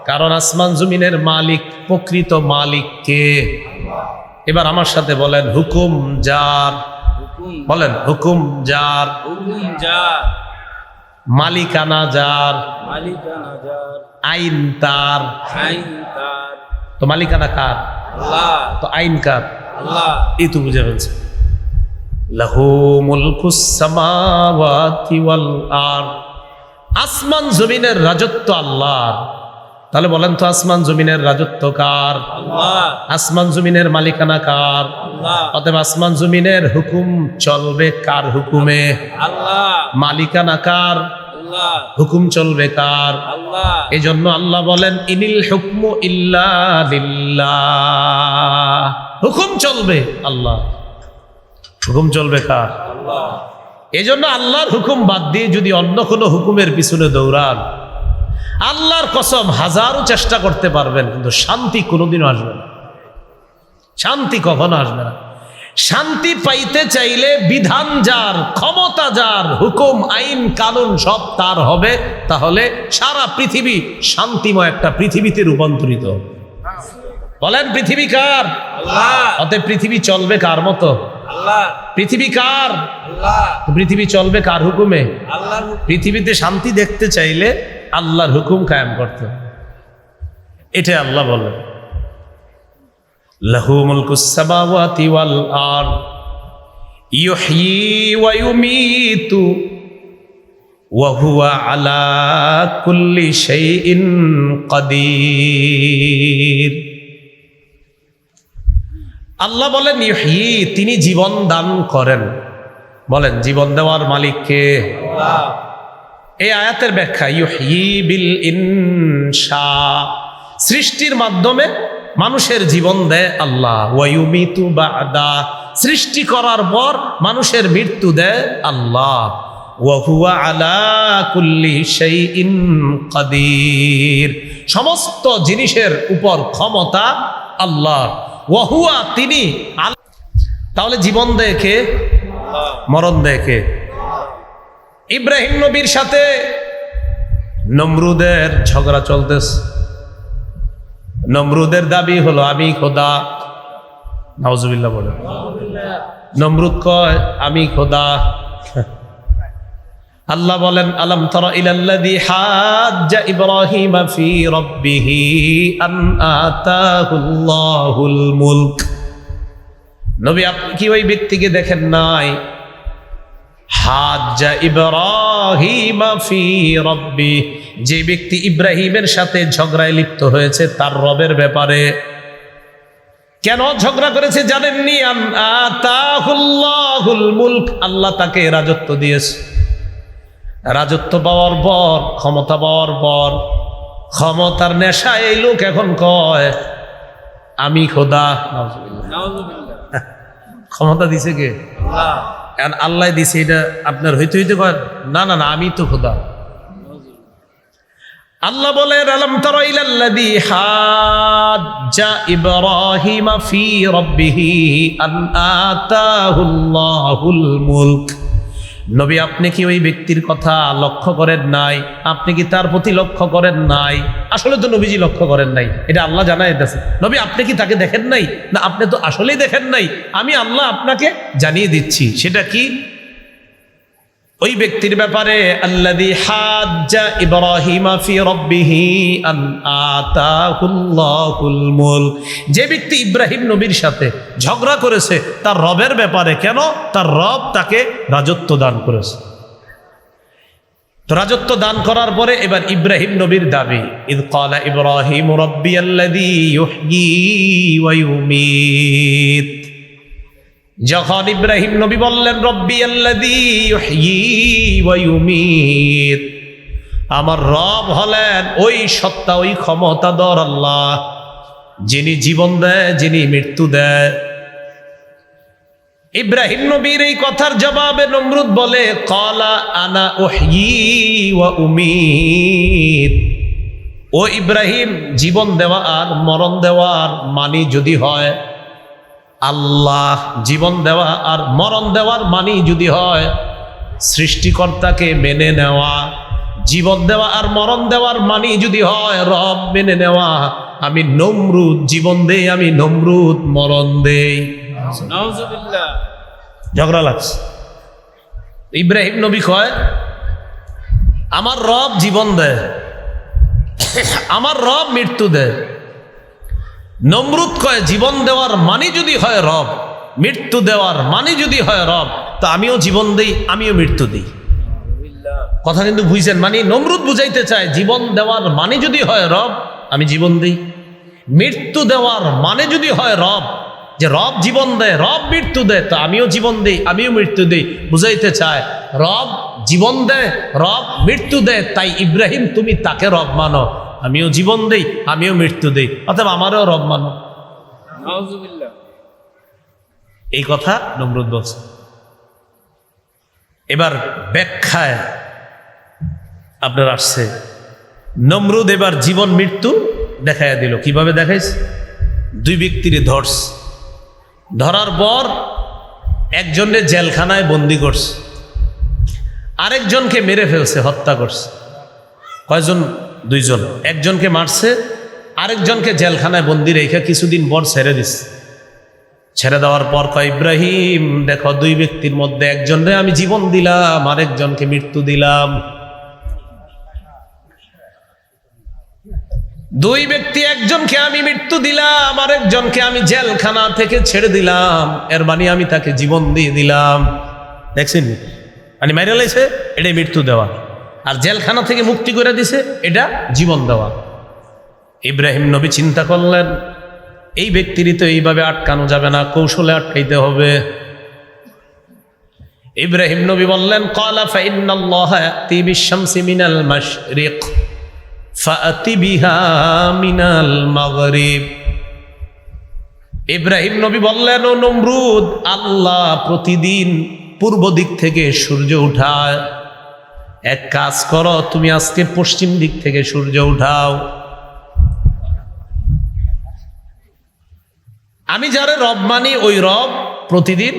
Speaker 1: কারণ আসমান জমিনের মালিক, প্রকৃত মালিক কে? এবার আমার সাথে বলেন, হুকুম যার।
Speaker 2: হুকুম।
Speaker 1: বলেন, হুকুম যার,
Speaker 2: হুকুম যার,
Speaker 1: মালিকানা যার,
Speaker 2: মালিকানা যার,
Speaker 1: আইন তার।
Speaker 2: আইন তার।
Speaker 1: তো মালিকানা কার?
Speaker 2: আল্লাহ।
Speaker 1: তো আইন কার?
Speaker 2: আল্লাহ।
Speaker 1: এই তো বুঝে ফেলছে। লাহু মুলকুস সামাওয়াতি ওয়াল আরদ, আসমান জমিনের রাজত্ব আল্লাহর। তাহলে বলেন তো, আসমান জমিনের রাজত্ব কার?
Speaker 2: আল্লাহ।
Speaker 1: আসমান জমিনের মালিকানা কার?
Speaker 2: আল্লাহ।
Speaker 1: অতএব আসমান জমিনের হুকুম চলবে কার হুকুমে?
Speaker 2: আল্লাহ।
Speaker 1: মালিকানা কার?
Speaker 2: আল্লাহ।
Speaker 1: হুকুম চলবে কার?
Speaker 2: আল্লাহ।
Speaker 1: এই জন্য আল্লাহ বলেন, ইনিল হুকমু ইল্লা লিল্লাহ, হুকুম চলবে আল্লাহ। হুকুম চলবে কার?
Speaker 2: আল্লাহ।
Speaker 1: এই জন্য আল্লাহর হুকুম বাদ দিয়ে যদি অন্য কোনো হুকুমের পিছনে দৌড়ান, আল্লাহর কসম হাজারো চেষ্টা করতে পারবেন, কিন্তু শান্তি কোনোদিনও আসবে না। শান্তি কখনো আসবে না। শান্তি পাইতে চাইলে বিধান যার, ক্ষমতা যার, হুকুম আইন কানুন সব তার হবে, তাহলে সারা পৃথিবী শান্তিময় একটা পৃথিবীতে রূপান্তরিত হবে। বলেন, পৃথিবী কার?
Speaker 2: আল্লাহ।
Speaker 1: অতএব পৃথিবী চলবে কার মতো?
Speaker 2: আল্লাহ।
Speaker 1: পৃথিবী কার?
Speaker 2: আল্লাহ।
Speaker 1: পৃথিবী চলবে কার হুকুমে?
Speaker 2: আল্লাহর হুকুম।
Speaker 1: পৃথিবীতে শান্তি দেখতে চাইলে আল্লাহর হুকুম কায়েম করতে হবে। এটা আল্লাহ বলেন, লাহু মুলকুস সামাওয়াতি ওয়াল আরদ ইউহয়ি ওয়া ইউমীতু ওয়া হুয়া আলা কুল্লি শাইইন কাদির। আল্লাহ বলেন ইউহয়ি, তিনি জীবন দান করেন। বলেন, জীবন দেওয়ার মালিক কে?
Speaker 2: আল্লাহ।
Speaker 1: এই আয়াতের ব্যাখ্যা, ইউহয়ি বিল ইনশা, সৃষ্টির মাধ্যমে মানুষের জীবন দেয় আল্লাহ। ওয়া ইউমিতু বাদা, সৃষ্টি করার পর মানুষের মৃত্যু দেয় আল্লাহ। ওয়া হুয়া আলা কুল্লি শাইইন কাদির, সমস্ত জিনিসের উপর ক্ষমতা আল্লাহ। ওয়া হুয়া, তিনি। তাহলে জীবন দেয় কে? মরণ দেয় কে? ইব্রাহিম নবীর সাথে নমরুদের ঝগড়া চলতেছে। নমরুদের দাবি হলো আমি খোদা। নাউজুবিল্লাহ বলে। নমরুদ কয় আমি খোদা। আল্লাহ বলেন, আলাম তারা ইলাল্লাযী হাজ্জা ইব্রাহিম ফি রাব্বিহি আন আতাহুল্লাহুল মুলক। নবী, আপনি কি ওই ব্যক্তিকে দেখেন নাই? হাজ্জা ইব্রাহিম ফি রাব্বি, যে ব্যক্তি ইব্রাহিমের সাথে ঝগড়ায় লিপ্ত হয়েছে তার রবের ব্যাপারে। কেন ঝগড়া করেছে জানেননি? আন আতাহুল্লাহুল মুলক, আল্লাহ তাকে রাজত্ব দিয়েছে। রাজত্ব পাওয়ার পর, ক্ষমতা পাওয়ার পর, ক্ষমতার নেশা এই লোক এখন কয় আমি খোদা।
Speaker 2: নাউযুবিল্লাহ।
Speaker 1: ক্ষমতা দিছে কে?
Speaker 2: আল্লাহ।
Speaker 1: আল্লাহ দিছে, এটা আপনার হইতে হইতে কয় না না না আমি তো খোদা। আল্লাহ বলেন, আলাম তারা ইলাল্লাযী হাজ্জা ইব্রাহিম ফি রাব্বিহি আন আতাহুল্লাহুল মুলক। নবী, আপনি কি ওই ব্যক্তির কথা লক্ষ্য করেন নাই? আপনি কি তার প্রতি লক্ষ্য করেন নাই? আসলে তো নবীজি লক্ষ্য করেন নাই, এটা আল্লাহ জানাই দিয়েছে। নবী, আপনি কি তাকে দেখেন নাই? না, আপনি তো আসলেই দেখেন নাই। আমি আল্লাহ আপনাকে জানিয়ে দিচ্ছি। সেটা কি? ওই ব্যক্তির ব্যাপারে, আল্লাযী হাজ্জা ইব্রাহিম ফি রাব্বিহি আন আতাহুল্লাহুল মুলক, যে ব্যক্তি ইব্রাহিম নবীর সাথে ঝগড়া করেছে তার রবের ব্যাপারে। কেন? তার রব তাকে রাজত্ব দান করেছে। তো রাজত্ব দান করার পরে এবার ইব্রাহিম নবীর দাবি, ইদ ক্বালা ইব্রাহিম রাব্বিয়াল্লাযী ইউহয়ী ওয়া ইউমীত। যখন ইব্রাহিম নবী বললেন রব্বিয়াল্লাযী ইউহয়ী ওয়া ইউমীত, আমার রব হলেন ওই সত্তা, ওই ক্ষমতাধর আল্লাহ, যিনি জীবন দেয়, যিনি মৃত্যু দেয়। ইব্রাহিম নবীর এই কথার জবাবে নমরুদ বলে, ক্বালা আনা উহয়ী ওয়া উমীত। ও ইব্রাহিম, জীবন দেওয়া আর মরণ দেওয়ার মানি যদি হয় আল্লাহ, জীবন দেওয়া আর মরণ দেওয়ার মানি যদি হয় সৃষ্টিকর্তাকে মেনে নেওয়া, জীবন দেওয়া আর মরণ দেওয়ার মানি যদি হয় রব মেনে নেওয়া, আমি নমরুদ জীবন দেই, আমি নমরুদ মরণ দেই।
Speaker 2: নাউজুবিল্লাহ।
Speaker 1: ঝগড়া লাগছে। ইব্রাহিম নবী কয় আমার রব জীবন দেয়, আমার রব মৃত্যু দেয়। নমরুদ কয় জীবন দেওয়ার মানি যদি হয় রব, মৃত্যু দেওয়ার মানি যদি হয় রব, তো আমিও জীবন দেই, আমিও মৃত্যু দিই। কথা কিন্তু বুঝছেন? মানে নমরুদ বুঝাইতে চায় জীবন দেওয়ার মানে যদি হয় রব, আমি জীবন দিই। মৃত্যু দেওয়ার মানে যদি হয় রব, যে রব জীবন দেয়, রব মৃত্যু দেয়, তো আমিও জীবন দিই, আমিও মৃত্যু দিই। বুঝাইতে চায় রব জীবন দেয়, রব মৃত্যু দেয়, তাই ইব্রাহিম তুমি তাকে রব মানো, আমিও জীবন দেই, আমিও মৃত্যু দিই, অথবা আমারও রব মানো।
Speaker 2: নাউজুবিল্লাহ।
Speaker 1: এই কথা নমরুদ বলছে। এবার ব্যাখ্যায় আপনার আসছে, নমরুদ এবার জীবন মৃত্যু দেখাইয়া দিল। কিভাবে দেখাইছে? দুই ব্যক্তির ধরার পর একজনকে জেলখানায় বন্দি করছে, আরেকজনকে মেরে ফেলছে, হত্যা করছে। কয়জন? দুইজন। একজনকে মারছে, আরেকজনকে জেলখানায় বন্দি রেখে কিছুদিন পর ছেড়ে দিচ্ছে। ছেড়ে দেওয়ার পর কয় ইব্রাহিম দেখো, দুই ব্যক্তির মধ্যে একজনরে আমি জীবন দিলাম, আরেকজনকে মৃত্যু দিলাম। দুই ব্যক্তি, একজনকে আমি মৃত্যু দিলাম, আরেকজনকে আমি জেলখানা থেকে ছেড়ে দিলাম, এর মানে আমি তাকে জীবন দিয়ে দিলাম। দেখছেন, মানে মেরে লাইছে, এটাই মৃত্যু দেওয়া। আর জেলখানা থেকে মুক্তি করে দিছে, এটা জীবন দেওয়া। ইব্রাহিম নবী চিন্তা করলেন এই ব্যক্তিরই তো এইভাবে আটকানো যাবে না, কৌশলে আটকাইতে হবে। ইব্রাহিম নবী বললেন ক্বালা ফাইন্নাল্লাহা ইয়াতি বিশ-শামসি মিনাল মাশরিক ফাআতি বিহা মিনাল মাগরিব। ইব্রাহিম নবী বললেন, ও নমরুদ, আল্লাহ প্রতিদিন পূর্ব দিক থেকে সূর্য উঠায়, এক কাজ করো, তুমি আজকে পশ্চিম দিক থেকে সূর্য উঠাও। আমি যারে রব মানি, ওই রব প্রতিদিন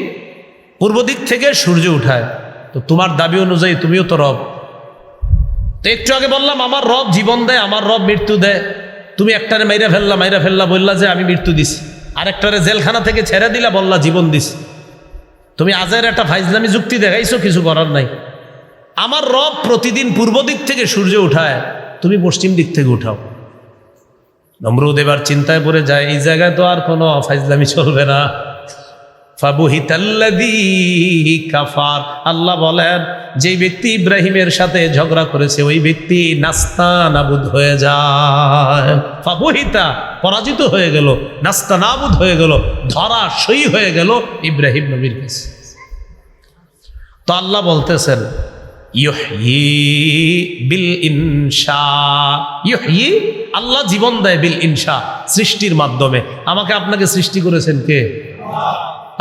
Speaker 1: পূর্ব দিক থেকে সূর্য উঠায়, তো তোমার দাবি অনুযায়ী তুমিও তো রব। তো একটু আগে বললাম আমার রব জীবন দেয়, আমার রব মৃত্যু দেয়। তুমি একটারে মাইরা ফেললা বললা যে আমি মৃত্যু দিছি, আরেকটারে জেলখানা থেকে ছেড়ে দিলা, বললা জীবন দিছি। তুমি আজের একটা ফাইজলামি যুক্তি দেখাইছো, কিছু করার নাই। আমার রব প্রতিদিন পূর্ব দিক থেকে সূর্য উঠায়, তুমি পশ্চিম দিক থেকে উঠাও। নমরুদ এবার চিন্তায় পড়ে যায়, এই জায়গায় তো আর কোনো ফাইজলামি চলবে না। ফাবুহিতাল্লাযী কাফার, আল্লাহ বলেন যেই ব্যক্তি ইব্রাহিমের সাথে ঝগড়া করেছে ওই ব্যক্তি নাস্তানাবুদ হয়ে যায়। ফাবুহিতা, পরাজিত হয়ে গেল, নাস্তানাবুদ হয়ে গেল, ধরাশয়ী হয়ে গেল ইব্রাহিম নবীর কাছে। তো আল্লাহ বলতেছেন ইউহয়ী বিল ইনশা, ইউহয়ী, আল্লাহ জীবন দেয় বিল ইনশা, সৃষ্টির মাধ্যমে। আমাকে আপনাকে সৃষ্টি করেছেন কে?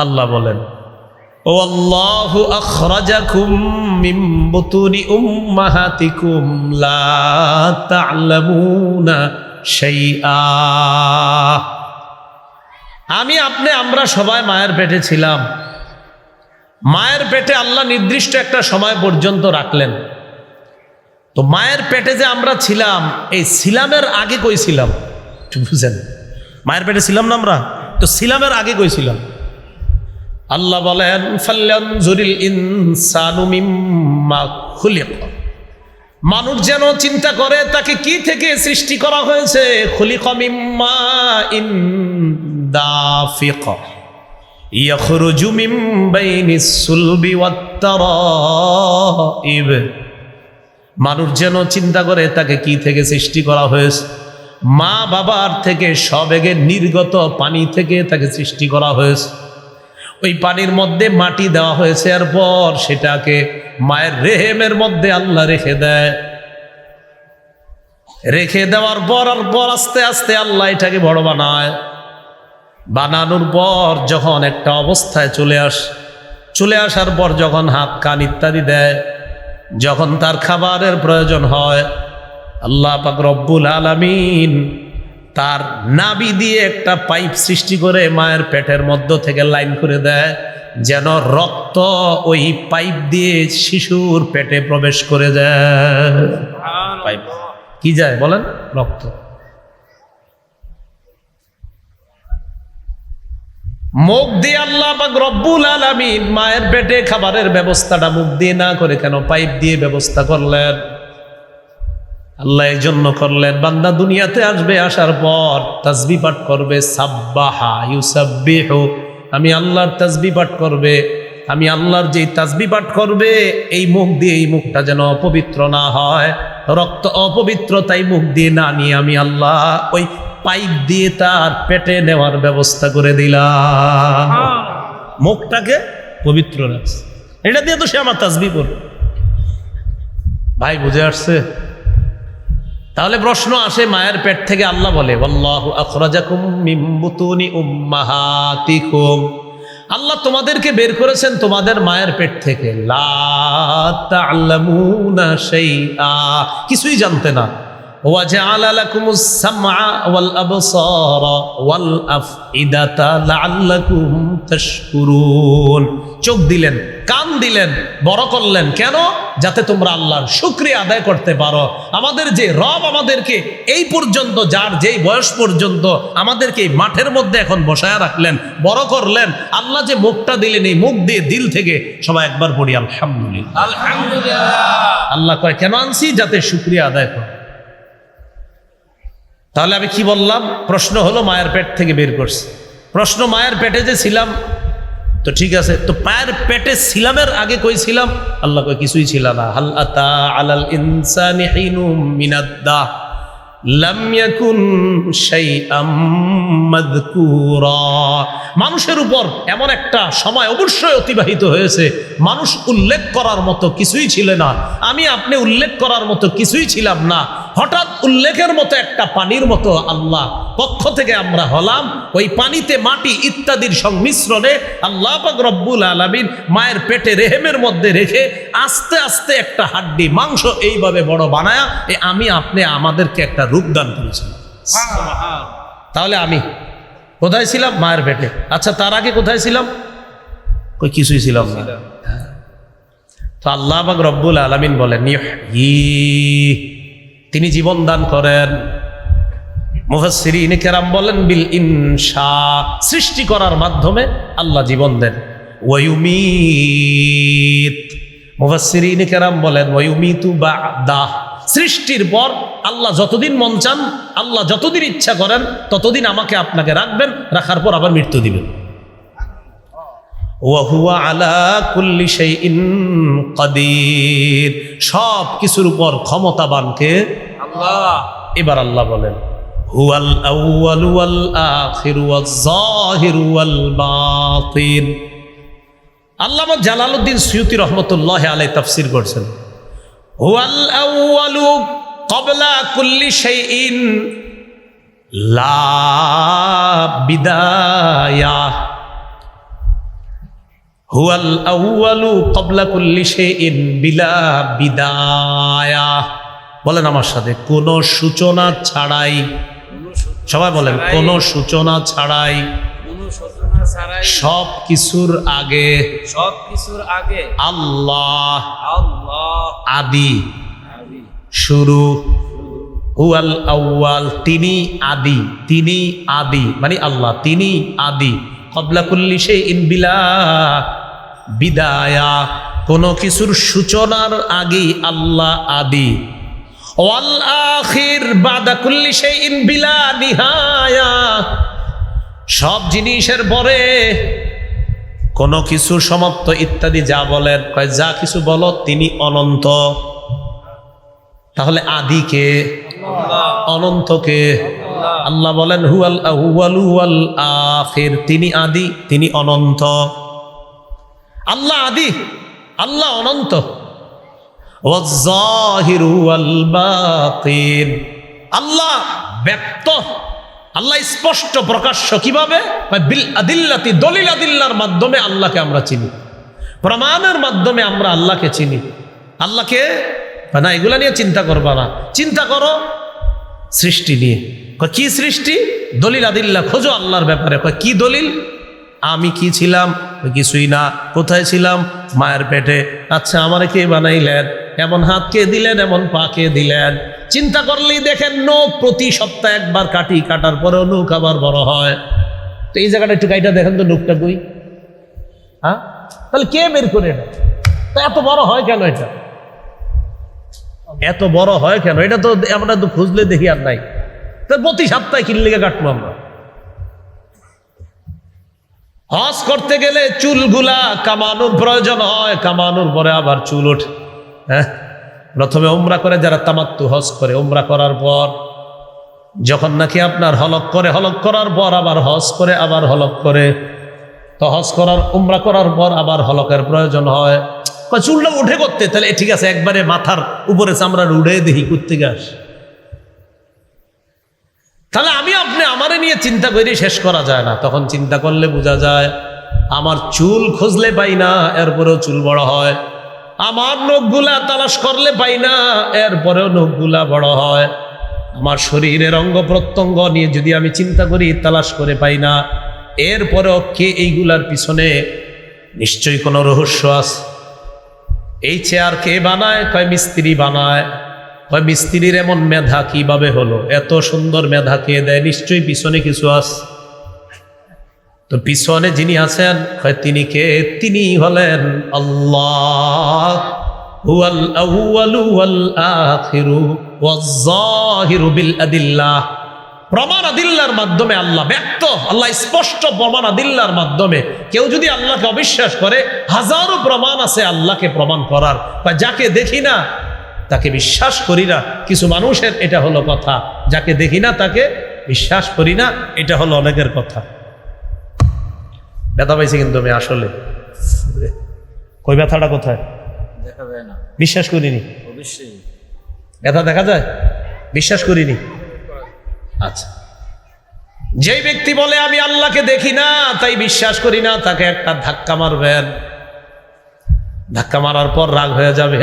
Speaker 1: আল্লাহ বলেন ও আল্লাহু আখরাজাকুম মিন বুতুনি উম্মাহাতিকুম লা তা'লামুনা শাইআ। আমরা সবাই মায়ের পেটে ছিলাম। মায়ের পেটে আল্লাহ নির্দিষ্ট একটা সময় পর্যন্ত রাখলেন। তো মায়ের পেটে যে আমরা ছিলাম, এই ছিলামের আগে কই ছিলাম বুঝেন? মায়ের পেটে ছিলাম না আমরা, তো ছিলামের আগে কই ছিলাম? আল্লাহ বলেন ফালয়ানজুরিল ইনসানু মিম্মা খুলিক, মানুষ যেন চিন্তা করে তাকে কি থেকে সৃষ্টি করা হয়েছে। খুলিকা মিম্মা ইন দাফিক ইয়াখরুজু মিন বাইনিস সুলবি ওয়াত তারাইব। মানুষ যেন চিন্তা করে তাকে কি থেকে সৃষ্টি করা হয়েছে। মা বাবার থেকে সবেগে নির্গত পানি থেকে তাকে সৃষ্টি করা হয়েছে। ওই পানির মধ্যে মাটি দেওয়া হয়েছে, এরপর সেটাকে মায়ের রেহেমের মধ্যে আল্লাহ রেখে দেয়। রেখে দেওয়ার পর আস্তে আস্তে আল্লাহ এটাকে বড় বানায়। বানানোর পর যখন একটা অবস্থায় চলে আসার পর যখন হাত কান ইত্যাদি দেয়, যখন তার খাবারের প্রয়োজন হয়, আল্লাহ পাক রব্বুল আলামিন তার নাভি দিয়ে একটা পাইপ সৃষ্টি করে মায়ের পেটের মধ্য থেকে লাইন করে দেয়, যেন রক্ত ওই পাইপ দিয়ে শিশুর পেটে প্রবেশ করে যায়। পাইপ কি যায় বলেন? রক্ত। মুখ দিয়ে আল্লাহ পাক রব্বুল আলামিন মায়ের পেটে খাবারের ব্যবস্থাটা মুখ দিয়ে না করে কেন পাইপ দিয়ে ব্যবস্থা করলেন? আল্লাহ এই জন্য করলেন, বান্দা দুনিয়াতে আসবে, আসার পর তাসবিহ পাঠ করবে, সাব্বাহা ইউসাব্বিহু, আমি আল্লাহর তাসবিহ পাঠ করবে। আমি আল্লাহর যেই তাসবিহ পাঠ করবে, এই মুখ দিয়ে, এই মুখটা যেন অপবিত্র না হয়, রক্ত অপবিত্র, তাই মুখ দিয়ে না নিয়ে আমি আল্লাহ ওই পাইপ দিয়ে তার পেটে নেওয়ার ব্যবস্থা করে দিলাম। মুখটাকে পবিত্র রাখছে, এটা দিয়ে তো সে আমার তাসবিহ করবে। ভাই বুঝে আসছে? তাহলে প্রশ্ন আসে, মায়ের পেট থেকে আল্লাহ বলে ওয়াল্লাহু আখরাজাকুম মিন বুতুনি উম্মাহাতিকুম, আল্লাহ তোমাদেরকে বের করেছেন তোমাদের মায়ের পেট থেকে। লা তা'লামুনা শাইআ, কিছুই জানতে না। ওয়া জাআলা লাকুমুস সামআ ওয়াল আবসারা ওয়াল আফইদাতা লাআল্লাকুম তাশকুরুন, চোখ দিলেন, কান দিলেন, বড় করলেন, কেন? যাতে তোমরা আল্লাহর শুকরিয়া আদায় করতে পারো। আমাদের যে রব আমাদেরকে এই পর্যন্ত, যার যেই বয়স পর্যন্ত আমাদেরকে এই মাঠের মধ্যে এখন বসায় রাখলেন, বড় করলেন, আল্লাহ যে মুখটা দিলেন, এই মুখ দিয়ে দিল থেকে সবাই একবার পড়ি আলহামদুলিল্লাহ। আলহামদুলিল্লাহ। আল্লাহ কয় কেন আনছি? যাতে শুকরিয়া আদায় করো। তাহলে আমি কি বললাম? প্রশ্ন হলো মায়ের পেট থেকে বের করছে। প্রশ্ন, মায়ের পেটে যে ছিলাম তো ঠিক আছে, তো পায়ের পেটে ছিলামের আগে কই ছিলাম? আল্লাহ কই কিছুই ছিল না। হাল আতা আলাল ইনসানি হিনুম মিনাদ-দাহ লাম ইয়াকুন শাইআম মাযকুরা, মানুষের উপর এমন একটা সময় অবশ্যই অতিবাহিত হয়েছে, মানুষ উল্লেখ করার মতো কিছুই ছিল না, আমি আপনি উল্লেখ করার মতো কিছুই ছিলাম না। হঠাৎ উল্লেখের মতো একটা পানির মতো আল্লাহ পক্ষ থেকে আমরা হলাম। ওই পানিতে মাটি ইত্যাদির সংমিশ্রণে আল্লাহ পাক রব্বুল আলামিন মায়ের পেটে রেহেমের মধ্যে রেখে আস্তে আস্তে একটা হাড্ডি মাংস এইভাবে বড় বানায়া আমি আপনি আমাদেরকে একটা রূপ দান করেছিলাম। তাহলে আমি কোথায় ছিলাম? মায়ের পেটে। আচ্ছা, তার আগে কোথায় ছিলাম? কই কিছুই ছিলাম না। তো আল্লাহ পাক রব্বুল আলামিন বলেন তিনি জীবন দান করেন। মুফাসসিরিন কেরাম বলেন বিল ইনশা, সৃষ্টি করার মাধ্যমে আল্লাহ জীবন দেন। ওয়ায়ুমিত, মুফাসসিরিন কেরাম বলেন ওয়ায়ুমিতু বা'দা, সৃষ্টির পর আল্লাহ যতদিন মন চান, আল্লাহ যতদিন ইচ্ছা করেন ততদিন আমাকে আপনাকে রাখবেন, রাখার পর আবার মৃত্যু দিবেন। ওয়া হুয়া আলা কুল্লি শাইইন কাদির, সব কিছুর উপর ক্ষমতাবানকে আল্লাহ। এবার আল্লাহ বলেন হুয়াল আউয়ালু ওয়াল আখিরু ওয়াজ যাহিরু ওয়াল বাতিন। আল্লামা জালালউদ্দিন সুয়ুতী রহমতুল্লাহি আলাইহি তাফসীর করেছেন হুয়াল আউয়ালু ক্বাবলা কুল্লি শাইইন লা বিদায়া, হুয়াল আউয়ালু ক্বাবলা কুল্লি শাইইন বিলা বিদায়া। বলেন আমার সাথে, কোন সূচনা ছাড়াই, সবাই বলেন কোন সূচনা ছাড়াই, সব কিছুর আগে,
Speaker 2: সব কিছুর আগে
Speaker 1: আল্লাহ,
Speaker 2: আল্লাহ
Speaker 1: আদি, শুরু। হুয়াল আউয়াল, তিনি আদি, তিনি আদি মানে আল্লাহ, তিনি আদি। ক্বাবলা কুল্লি শাইইন বিলা বিদায়া, কোন কিছুর সূচনার আগে আল্লাহ আদি। ওয়াল আখির বাদা কুল্লি শাইইন বিলা নিহায়া, সব জিনিসের পরে কোন কিছু সমাপ্ত ইত্যাদি। যা বলেন, কয় যা কিছু বলো তিনি অনন্ত। তাহলে আদি কে?
Speaker 2: আল্লাহ।
Speaker 1: অনন্ত কে?
Speaker 2: আল্লাহ।
Speaker 1: আল্লাহ বলেন হুয়াল আউয়ালু ওয়াল আখির, তিনি আদি, তিনি অনন্ত। আল্লাহ আদি, আল্লাহ অনন্ত। ওয়াজ জাহিরু ওয়াল বাতিন, আল্লাহ ব্যক্ত, আল্লাহ স্পষ্ট প্রকাশ্য। কিভাবে? বিল আদিল্লাতি, দলিল আদিল্লার মাধ্যমে আল্লাহকে আমরা চিনি, প্রমাণের মাধ্যমে আমরা আল্লাহকে চিনি। আল্লাহকে না এগুলা নিয়ে চিন্তা করবা না, চিন্তা করো সৃষ্টি নিয়ে। কি সৃষ্টি? দলিল আদিল্লা খোঁজো আল্লাহর ব্যাপারে। কি দলিল? আমি কি ছিলাম? কিছুই না। কোথায় ছিলাম? মায়ের পেটে। আচ্ছা, আমারে কে বানাইলেন? এমন হাত কে দিলেন, এমন পা কে দিলেন? চিন্তা করলেই দেখেন নখ প্রতি সপ্তাহে একবার কাটি, কাটার পরেও নখ আবার বড় হয়। তো এই জায়গাটা একটু কাইটা দেখেন তো, নখটা কই? হ্যাঁ, তাহলে কে বের করে এটা? তো এত বড় হয় কেন? এটা এত বড় হয় কেন? এটা তো আমরা তো খুঁজলে দেখি আর নাই। তো প্রতি সপ্তাহে কিনলে কাটবো আমরা। হজ করতে গেলে চুলগুলা কামানোর প্রয়োজন হয়, কামানোর পরে আবার চুল ওঠে। হ্যাঁ, প্রথমে উমরা করে যারা তামাত্তু হজ করে, উমরা করার পর যখন নাকি আপনার হলক করে, হলক করার পর আবার হজ করে, আবার হলক করে, তো হজ করার উমরা করার পর আবার হলকের প্রয়োজন হয়। চুলটা উঠে করতে, তাহলে ঠিক আছে, একবারে মাথার উপরে চামড়া উড়ে দেখি করতে গাছ। তাহলে আমি আপনি আমারে নিয়ে চিন্তা করি শেষ করা যায় না। তখন চিন্তা করলে বোঝা যায় আমার চুল খুঁজলে পাই না, এরপরেও চুল বড় হয়। আমার নখগুলা তালাশ করলে পাই না, এরপরেও নখগুলা বড় হয়। আমার শরীরের অঙ্গ প্রত্যঙ্গ নিয়ে যদি আমি চিন্তা করি, তালাশ করে পাই না, এরপরেও কে এইগুলার পিছনে নিশ্চয়ই কোনো রহস্য আছে। এই চেয়ার কে বানায়? কয় মিস্ত্রি বানায়। কয় মিস্ত্রির এমন মেধা কিভাবে হলো? এত সুন্দর মেধা কে দেয়? নিশ্চয়ই পিছনে কিছু আছে। তো পিছনে যিনি আছেন, কয় তিনি কে? তিনি হলেন আল্লাহ। হুয়াল আউয়ালু ওয়াল আখিরু ওয়াজ জাহিরু বিল আদিল্লাহ। প্রমাণ আদিল্লার মাধ্যমে আল্লাহ ব্যক্ত, আল্লাহ স্পষ্ট প্রমাণ আদিল্লার মাধ্যমে। কেউ যদি আল্লাহকে অবিশ্বাস করে, হাজারো প্রমাণ আছে আল্লাহকে প্রমাণ করার। বা যাকে দেখি না তাকে বিশ্বাস করি না, কিছু মানুষের এটা হলো কথা। যাকে দেখি না তাকে বিশ্বাস করি না, এটা হলো অনেকের কথা। ব্যথা পাইছি কিন্তু আমি আসলে। কই ব্যথাটা কোথায়?
Speaker 2: দেখা যায় না,
Speaker 1: বিশ্বাস করিনি।
Speaker 2: অবশ্যই
Speaker 1: ব্যথা দেখা যায়, বিশ্বাস করিনি। আচ্ছা, যেই ব্যক্তি বলে আমি আল্লাহকে দেখি না তাই বিশ্বাস করি না, তাকে একটা ধাক্কা মারবেন। ধাক্কা মারার পর রাগ হয়ে যাবে,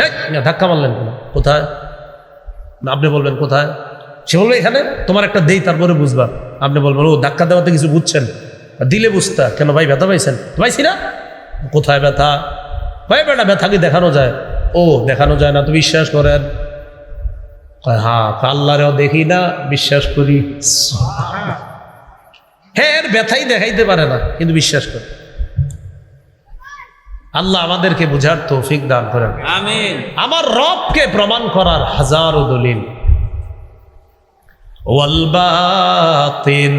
Speaker 1: ধাক্কা মারলেন কেন? কোথায়? আপনি বলবেন কোথায়? সে বলবে এখানে। তোমার একটা দেই, তারপরে বুঝবা। আপনি বলবেন ও ধাক্কা দেওয়াতে কিছু বুঝছেন, দিলে বুঝতা। কেন ভাই ব্যথা পাইছেন? পাইছি না। কোথায় ব্যথা? ভাই বেটা ব্যথা কি দেখানো যায়? ও দেখানো যায় না তো বিশ্বাস করেন? হ্যাঁ, আল্লাহরেও দেখি না, বিশ্বাস করি। হ্যাঁ, এর ব্যথাই দেখাইতে পারে না, কিন্তু বিশ্বাস করে। আল্লাহ আমাদেরকে বুঝার তৌফিক দান করেন।
Speaker 2: আমিন।
Speaker 1: আমার রবকে প্রমাণ করার হাজারো দলিল। ওয়াল বাতিন,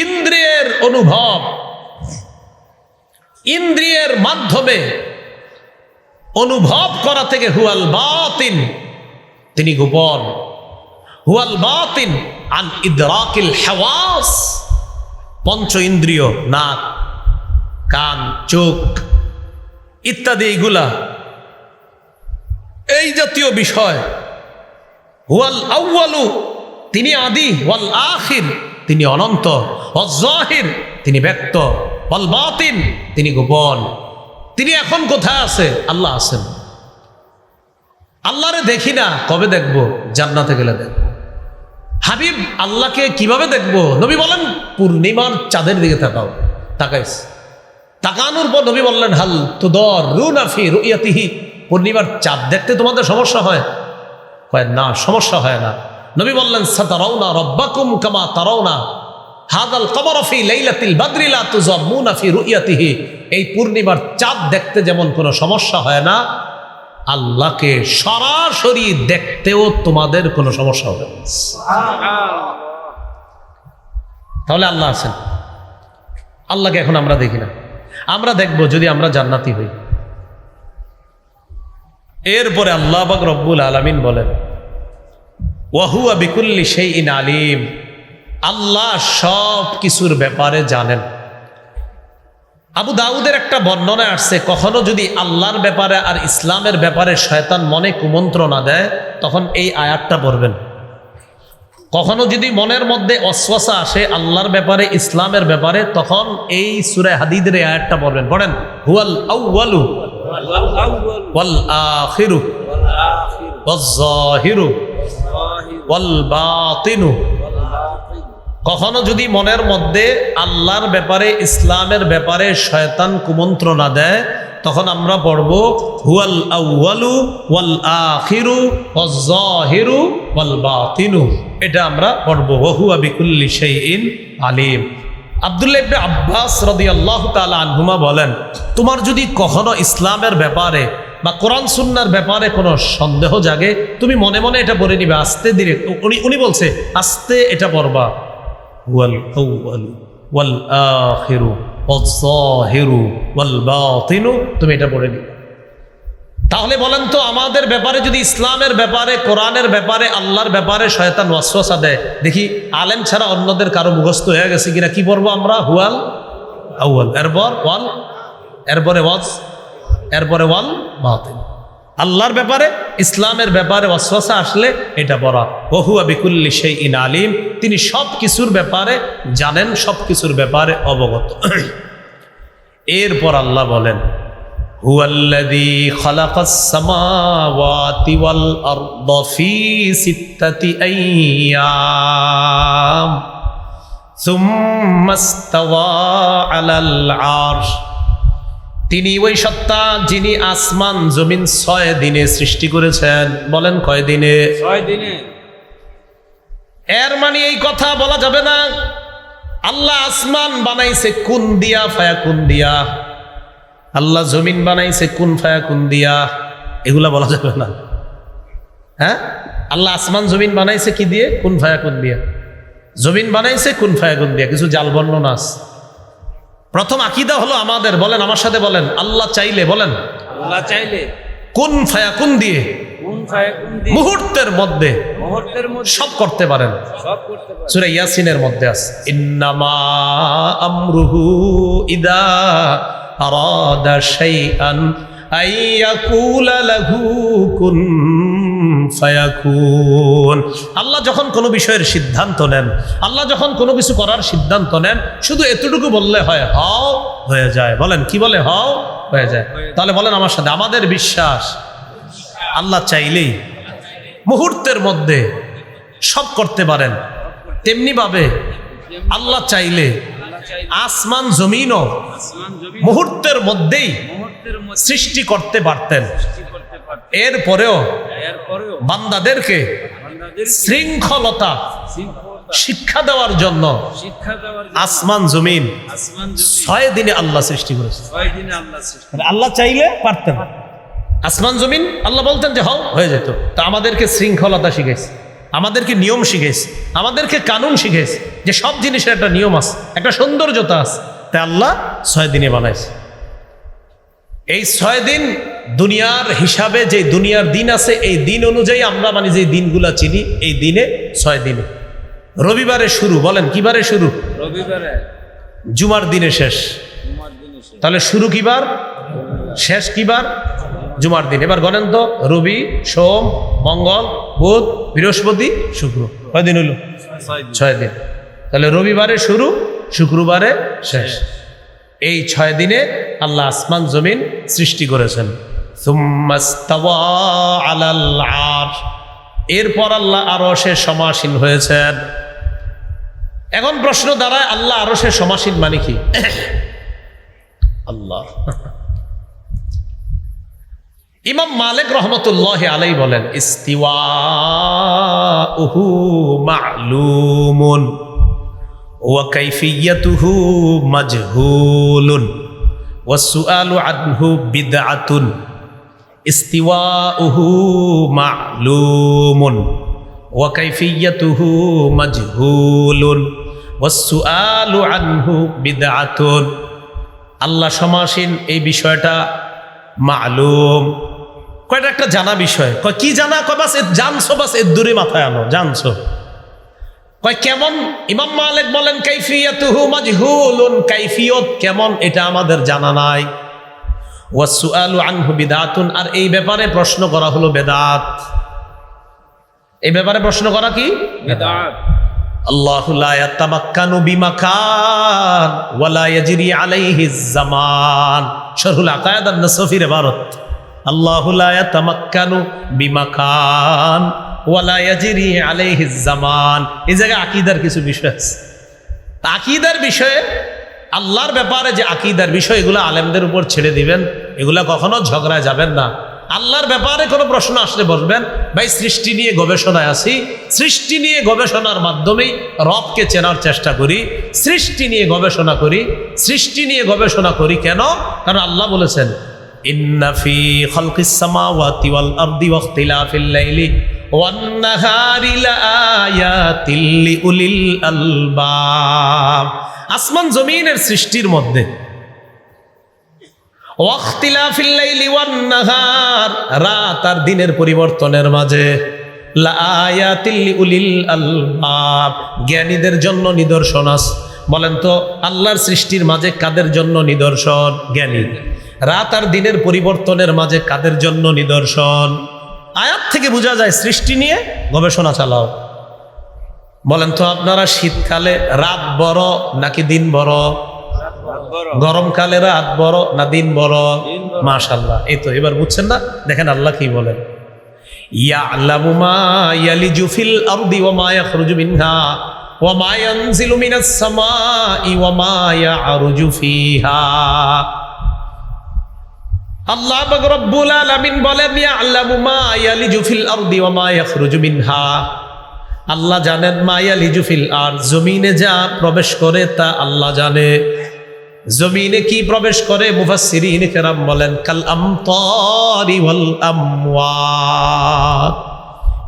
Speaker 1: ইন্দ্রিয়ের অনুভব, ইন্দ্রিয়ের মাধ্যমে অনুভব করা থেকে হুয়াল বাতিন, তিনি গোপন। হুয়াল বাতিন আন ইদরাকিল হাওয়াস, পঞ্চ ইন্দ্রিয়, নাক, কান, চোখ ইত্যাদি, এইগুলা এই জাতীয় বিষয়। হুয়াল আউয়ালু, তিনি আদি। ওয়াল আখির, তিনি অনন্ত। ওয়াজ জাহির, তিনি ব্যক্ত। ওয়াল বাতিন, তিনি গোপন। তিনি এখন কোথায় আছে? আল্লাহ আছেন। আল্লাহরে দেখি না, কবে দেখব? জান্নাতে গেলে দেখব। হাবিব আল্লাহকে কিভাবে দেখব? নবী বলেন পূর্ণিমার চাঁদের দিকে তাকাও। তাকাইস, তাকানোর পর নবী বললেন হাল তুদাররুনা ফি রুয়াতিহি, পূর্ণিমার চাঁদ দেখতে তোমাদের সমস্যা হয়? কয় না, সমস্যা হয় না। নবী বললেন সাতারাউনা রাব্বাকুম কামা তারাউনা হাদাল কমর ফি লাইলাতিল বদরি লা তুযাম্মুনা ফি রুয়াতিহি। এই পূর্ণিমার চাঁদ দেখতে যেমন কোনো সমস্যা হয় না, আল্লাহকে সরাসরি দেখতেও তোমাদের কোনো সমস্যা হবে না। তাহলে আল্লাহ আছেন। আল্লাহকে এখন আমরা দেখি না, আমরা দেখব যদি আমরা জান্নাতি হই। এরপরে আল্লাহ পাক রব্বুল আলামিন বলেন ওয়া হুয়া বিকুল্লি শাইইন আলিম, আল্লাহ সব কিছুর ব্যাপারে জানেন। আবু দাউদের একটা বর্ণনায় আসছে, কখনো যদি আল্লাহর ব্যাপারে আর ইসলামের ব্যাপারে শয়তান মনে কুমন্ত্রণা দেয় তখন এই আয়াতটা পড়বেন। কখনো যদি মনের মধ্যে অসওয়াসা আসে আল্লাহর ব্যাপারে ইসলামের ব্যাপারে তখন এই সূরা হাদীদের এই আয়াতটা পড়বেন। পড়েন হুয়াল আউয়ালু ওয়াল আখিরু ওয়াজ যাহিরু ওয়াল বাতিনু। কখনো যদি মনের মধ্যে আল্লাহর ব্যাপারে ইসলামের ব্যাপারে শয়তান কুমন্ত্রণা দেয় তখন আমরা পড়ব হুয়াল আউয়ালু ওয়াল আখিরু ওয়াজ যাহিরু ওয়াল বাতিনু। এটা আমরা পড়ব ওয়া হুয়া বিকুল্লি শাইইন আলিম। আব্দুল্লাহ ইবনে আব্বাস রাদিয়াল্লাহু তাআলা আনহুমা বলেন, তোমার যদি কখনো ইসলামের ব্যাপারে বা কোরআন সুন্নাহর ব্যাপারে কোনো সন্দেহ জাগে তুমি মনে মনে এটা পড়ে নিবে, আস্তে ধীরে। উনি বলছে আস্তে এটা পড়বা, হুয়াল আউয়ালু ওয়াল আখিরু ওয়াজ যাহিরু ওয়াল বাতিনু, তুমি এটা পড়ে নিবে। তাহলে বলেন তো আমাদের ব্যাপারে যদি ইসলামের ব্যাপারে কোরআনের ব্যাপারে আল্লাহর ব্যাপারে শয়তান ওয়াসওয়াসা দেয়, দেখি আলেম ছাড়া অন্যদের কারো মুখস্থ হয়ে গেছে কিনা, কি পড়বো আমরা? হুয়াল আউয়াল, এরপর ওয়াল, এরপরে ওয়াজ, এরপরে ওয়াল বাতিন। আল্লাহর ব্যাপারে ইসলামের ব্যাপারে ওয়াসওয়াসা আসলে এটা পড়া। ওয়া হুয়া বিকুল্লি শাইইন আলিম, তিনি সব কিছুর ব্যাপারে জানেন, সব কিছুর ব্যাপারে অবগত। এরপর আল্লাহ বলেন হুয়াল্লাযী খালাকাস সামাওয়াতি ওয়াল আরদা ফি সিত্তাতি আইয়াম সুম্মা ইসতাওয়া আলাল আরশ, তিনি ওই সত্তা যিনি আসমান জমিন 6 দিনে সৃষ্টি করেছেন। বলেন কয় দিনে?
Speaker 2: 6 দিনে।
Speaker 1: এর মানে এই কথা বলা যাবে না আল্লাহ আসমান বানাইছে কুন দিয়া ফায়াকুন দিয়া, আল্লাহ জমিন বানাইছে কুন ফায়াকুন দিয়া, এগুলা বলা যাবে না। হ্যাঁ, আল্লাহ আসমান জমিন বানাইছে কি দিয়ে? কুন ফায়াকুন দিয়া। জমিন বানাইছে কুন ফায়াকুন দিয়া, কিছু জাল বর্ণনা আছে। প্রথম আকীদা হলো আমাদের, বলেন আমার সাথে বলেন, আল্লাহ চাইলে, বলেন
Speaker 2: আল্লাহ চাইলে
Speaker 1: কুন ফায়াকুন দিয়ে
Speaker 2: কুন ফায়াকুন দিয়ে
Speaker 1: মুহূর্তের মধ্যে সব করতে পারেন।
Speaker 2: সব করতে পারে।
Speaker 1: সূরা ইয়াসিনের মধ্যে আছে ইন্নামা আমরুহু ইদা আরাদা শাইআন আইয়াকুলা লাহু কুন ফায়াকুন। আল্লাহ যখন কোনো বিষয়ের সিদ্ধান্ত নেন, আল্লাহ যখন কোনো কিছু করার সিদ্ধান্ত নেন, শুধু এতটুকু বললে হয়, হও হয়ে যায়। বলেন কি বলে? হও হয়ে যায়। তাহলে বলেন আমার সাথে, আমাদের বিশ্বাস আল্লাহ চাইলেই মুহূর্তের মধ্যে সব করতে পারেন। তেমনি ভাবে আল্লাহ চাইলে আসমান জমিনও মুহূর্তের মধ্যেই সৃষ্টি করতে পারতেন। এরপরেও বান্দাদেরকে শৃঙ্খলতা শিক্ষা দেওয়ার জন্য আসমান জমিন 6 দিনে আল্লাহ সৃষ্টি করেছে। আল্লাহ চাইলে পারতেন আসমান জমিন, আল্লাহ বলতেন যে হও, হয়ে যেত। তা আমাদেরকে শৃঙ্খলতা শিখেছে, আমাদেরকে নিয়ম শিখেছে, আমাদেরকে কানুন শিখেছে, যে সব জিনিসের একটা নিয়ম আছে, একটা সৌন্দর্যতা আছে। তাই আল্লাহ 6 দিনে বানাইছে। এই 6 দিন দুনিয়ার হিসাবে, যে দুনিয়ার দিন আছে এই দিন অনুযায়ী আমরা মানে যে দিনগুলা চিনি, এই দিনে 6 দিনে। রবিবারে শুরু, বলেন কিবারে শুরু?
Speaker 2: রবিবারে।
Speaker 1: জুমার দিনে শেষ। তাহলে শুরু কিবার, শেষ কিবার? জুমার দিন। এবার গণেন তো, রবি, সোম, মঙ্গল, বুধ, বৃহস্পতি, শুক্র, কয় দিন হইল? 6 দিন। তাহলে রবিবারে শুরু, শুক্রবারে শেষ। এই 6 দিনে আল্লাহ আসমান জমিন সৃষ্টি করেছেন। সুম্মা ইসতাওয়া আলাল আরশ, এরপর আল্লাহ আরশে সমাসীন হয়েছেন। এখন প্রশ্ন দাঁড়ায়, আল্লাহ আরশে সমাসীন মানে কি? আল্লাহ, ইমাম মালিক রহমতুল্লাহ আলাইহি বলেন ইস্তিওয়াউহু মা'লুমুন ওয়া কাইফিয়াতুহু মাজহুলুন ওয়াস সুআলু আনহু বিদআতুন। ইস্তিওয়াউহু মা'লুমুন ওয়া কাইফিয়াতুহু মাজহুলুন ওয়াস সুআলু আনহু বিদআতুন। আল্লাহ সমাসীন এই বিষয়টা মালুম, কয়টা একটা জানা বিষয়। কয় কি জানা? কয় বাস জানছো, বাস এর দূরে মাথায় আনো, জানছো। কয় কেমন? ইমাম মালিক বলেন কাইফিয়াতুহু মাজহুলুন, কাইফিয়ত কেমন এটা আমাদের জানা নাই। ওয়াসসুআলু আনহু বিদআতুন, আর এই ব্যাপারে প্রশ্ন করা হলো বেদাত। এই ব্যাপারে প্রশ্ন করা কি?
Speaker 2: বিদআত।
Speaker 1: আল্লাহু লা ইয়াতামাক্কানু বিমাকান ওয়া লা ইয়াজরি আলাইহি জামান। শরহুল আকায়েদ আন-নাসফির ইবারত, আল্লাহু লা ইয়াতামাক্কানু বিমাকান ওয়া লা ইয়াজরি আলাইহি জামান। এই জায়গায় আকীদার কিছু বিষয় আছে। আকীদার বিষয়ে, আল্লাহর ব্যাপারে যে আকীদার বিষয়, এগুলো আলেমদের উপর ছেড়ে দিবেন, এগুলা কখনো ঝগড়ায় যাবেন না। আল্লাহর ব্যাপারে কোনো প্রশ্ন আসলে বসবেন, ভাই সৃষ্টি নিয়ে গবেষণায় আছি, সৃষ্টি নিয়ে গবেষণার মাধ্যমেই রবকে চেনার চেষ্টা করি, সৃষ্টি নিয়ে গবেষণা করি। সৃষ্টি নিয়ে গবেষণা করি কেন? কারণ আল্লাহ বলেছেন ইন্না ফি খালকিস সামাওয়াতি ওয়াল আরদি ওয়া ইখতিলাফিল লাইলি ওয়ান নাহারি লাআয়াতিল লিউলিল আলবাব। আসমান জমিনের সৃষ্টির মধ্যে, ওয়াখতিলাফিল লাইলি ওয়ান নাহার, রাত আর দিনের পরিবর্তনের মাঝে, লাআয়াতিল লিউলিল আলবাব, জ্ঞানীদের জন্য নিদর্শন আছে। বলেন তো আল্লাহর সৃষ্টির মাঝে কাদের জন্য নিদর্শন? জ্ঞানী। রাত আর দিনের পরিবর্তনের মাঝে কাদের জন্য নিদর্শন? আয়াত থেকে বোঝা যায় সৃষ্টি নিয়ে গবেষণা চালাও। বলেন তো আপনারা শীতকালে রাত বড় নাকি দিন বড়? গরমকালে রাত বড় না দিন বড়? মাশাআল্লাহ, এই তো এবার বুঝছেন না? দেখেন আল্লাহ কি বলেন, ইয়ালামু মা ইয়ালিজু ফিল আরদি ওয়া মা ইয়াখরুজু মিনহা ওয়া মা ইয়ানজিলু মিনাস সামাই ওয়া মা ইয়ারুজু ফিহা। আল্লাহ পাক রব্বুল আলামিন বলেন ইয়ালামু মা ইয়ালিজু ফিল আরদি ওয়া মা ইয়াখরুজু মিনহা। আল্লাহ জানেন মা ইয়ালিজু ফিল আরদ, জমিনে যা প্রবেশ করে তা আল্লাহ জানে। জমিনে কি প্রবেশ করে? মুফাসসিরিন কেরাম বলেন কাল আমতারি ওয়াল আমওয়াত,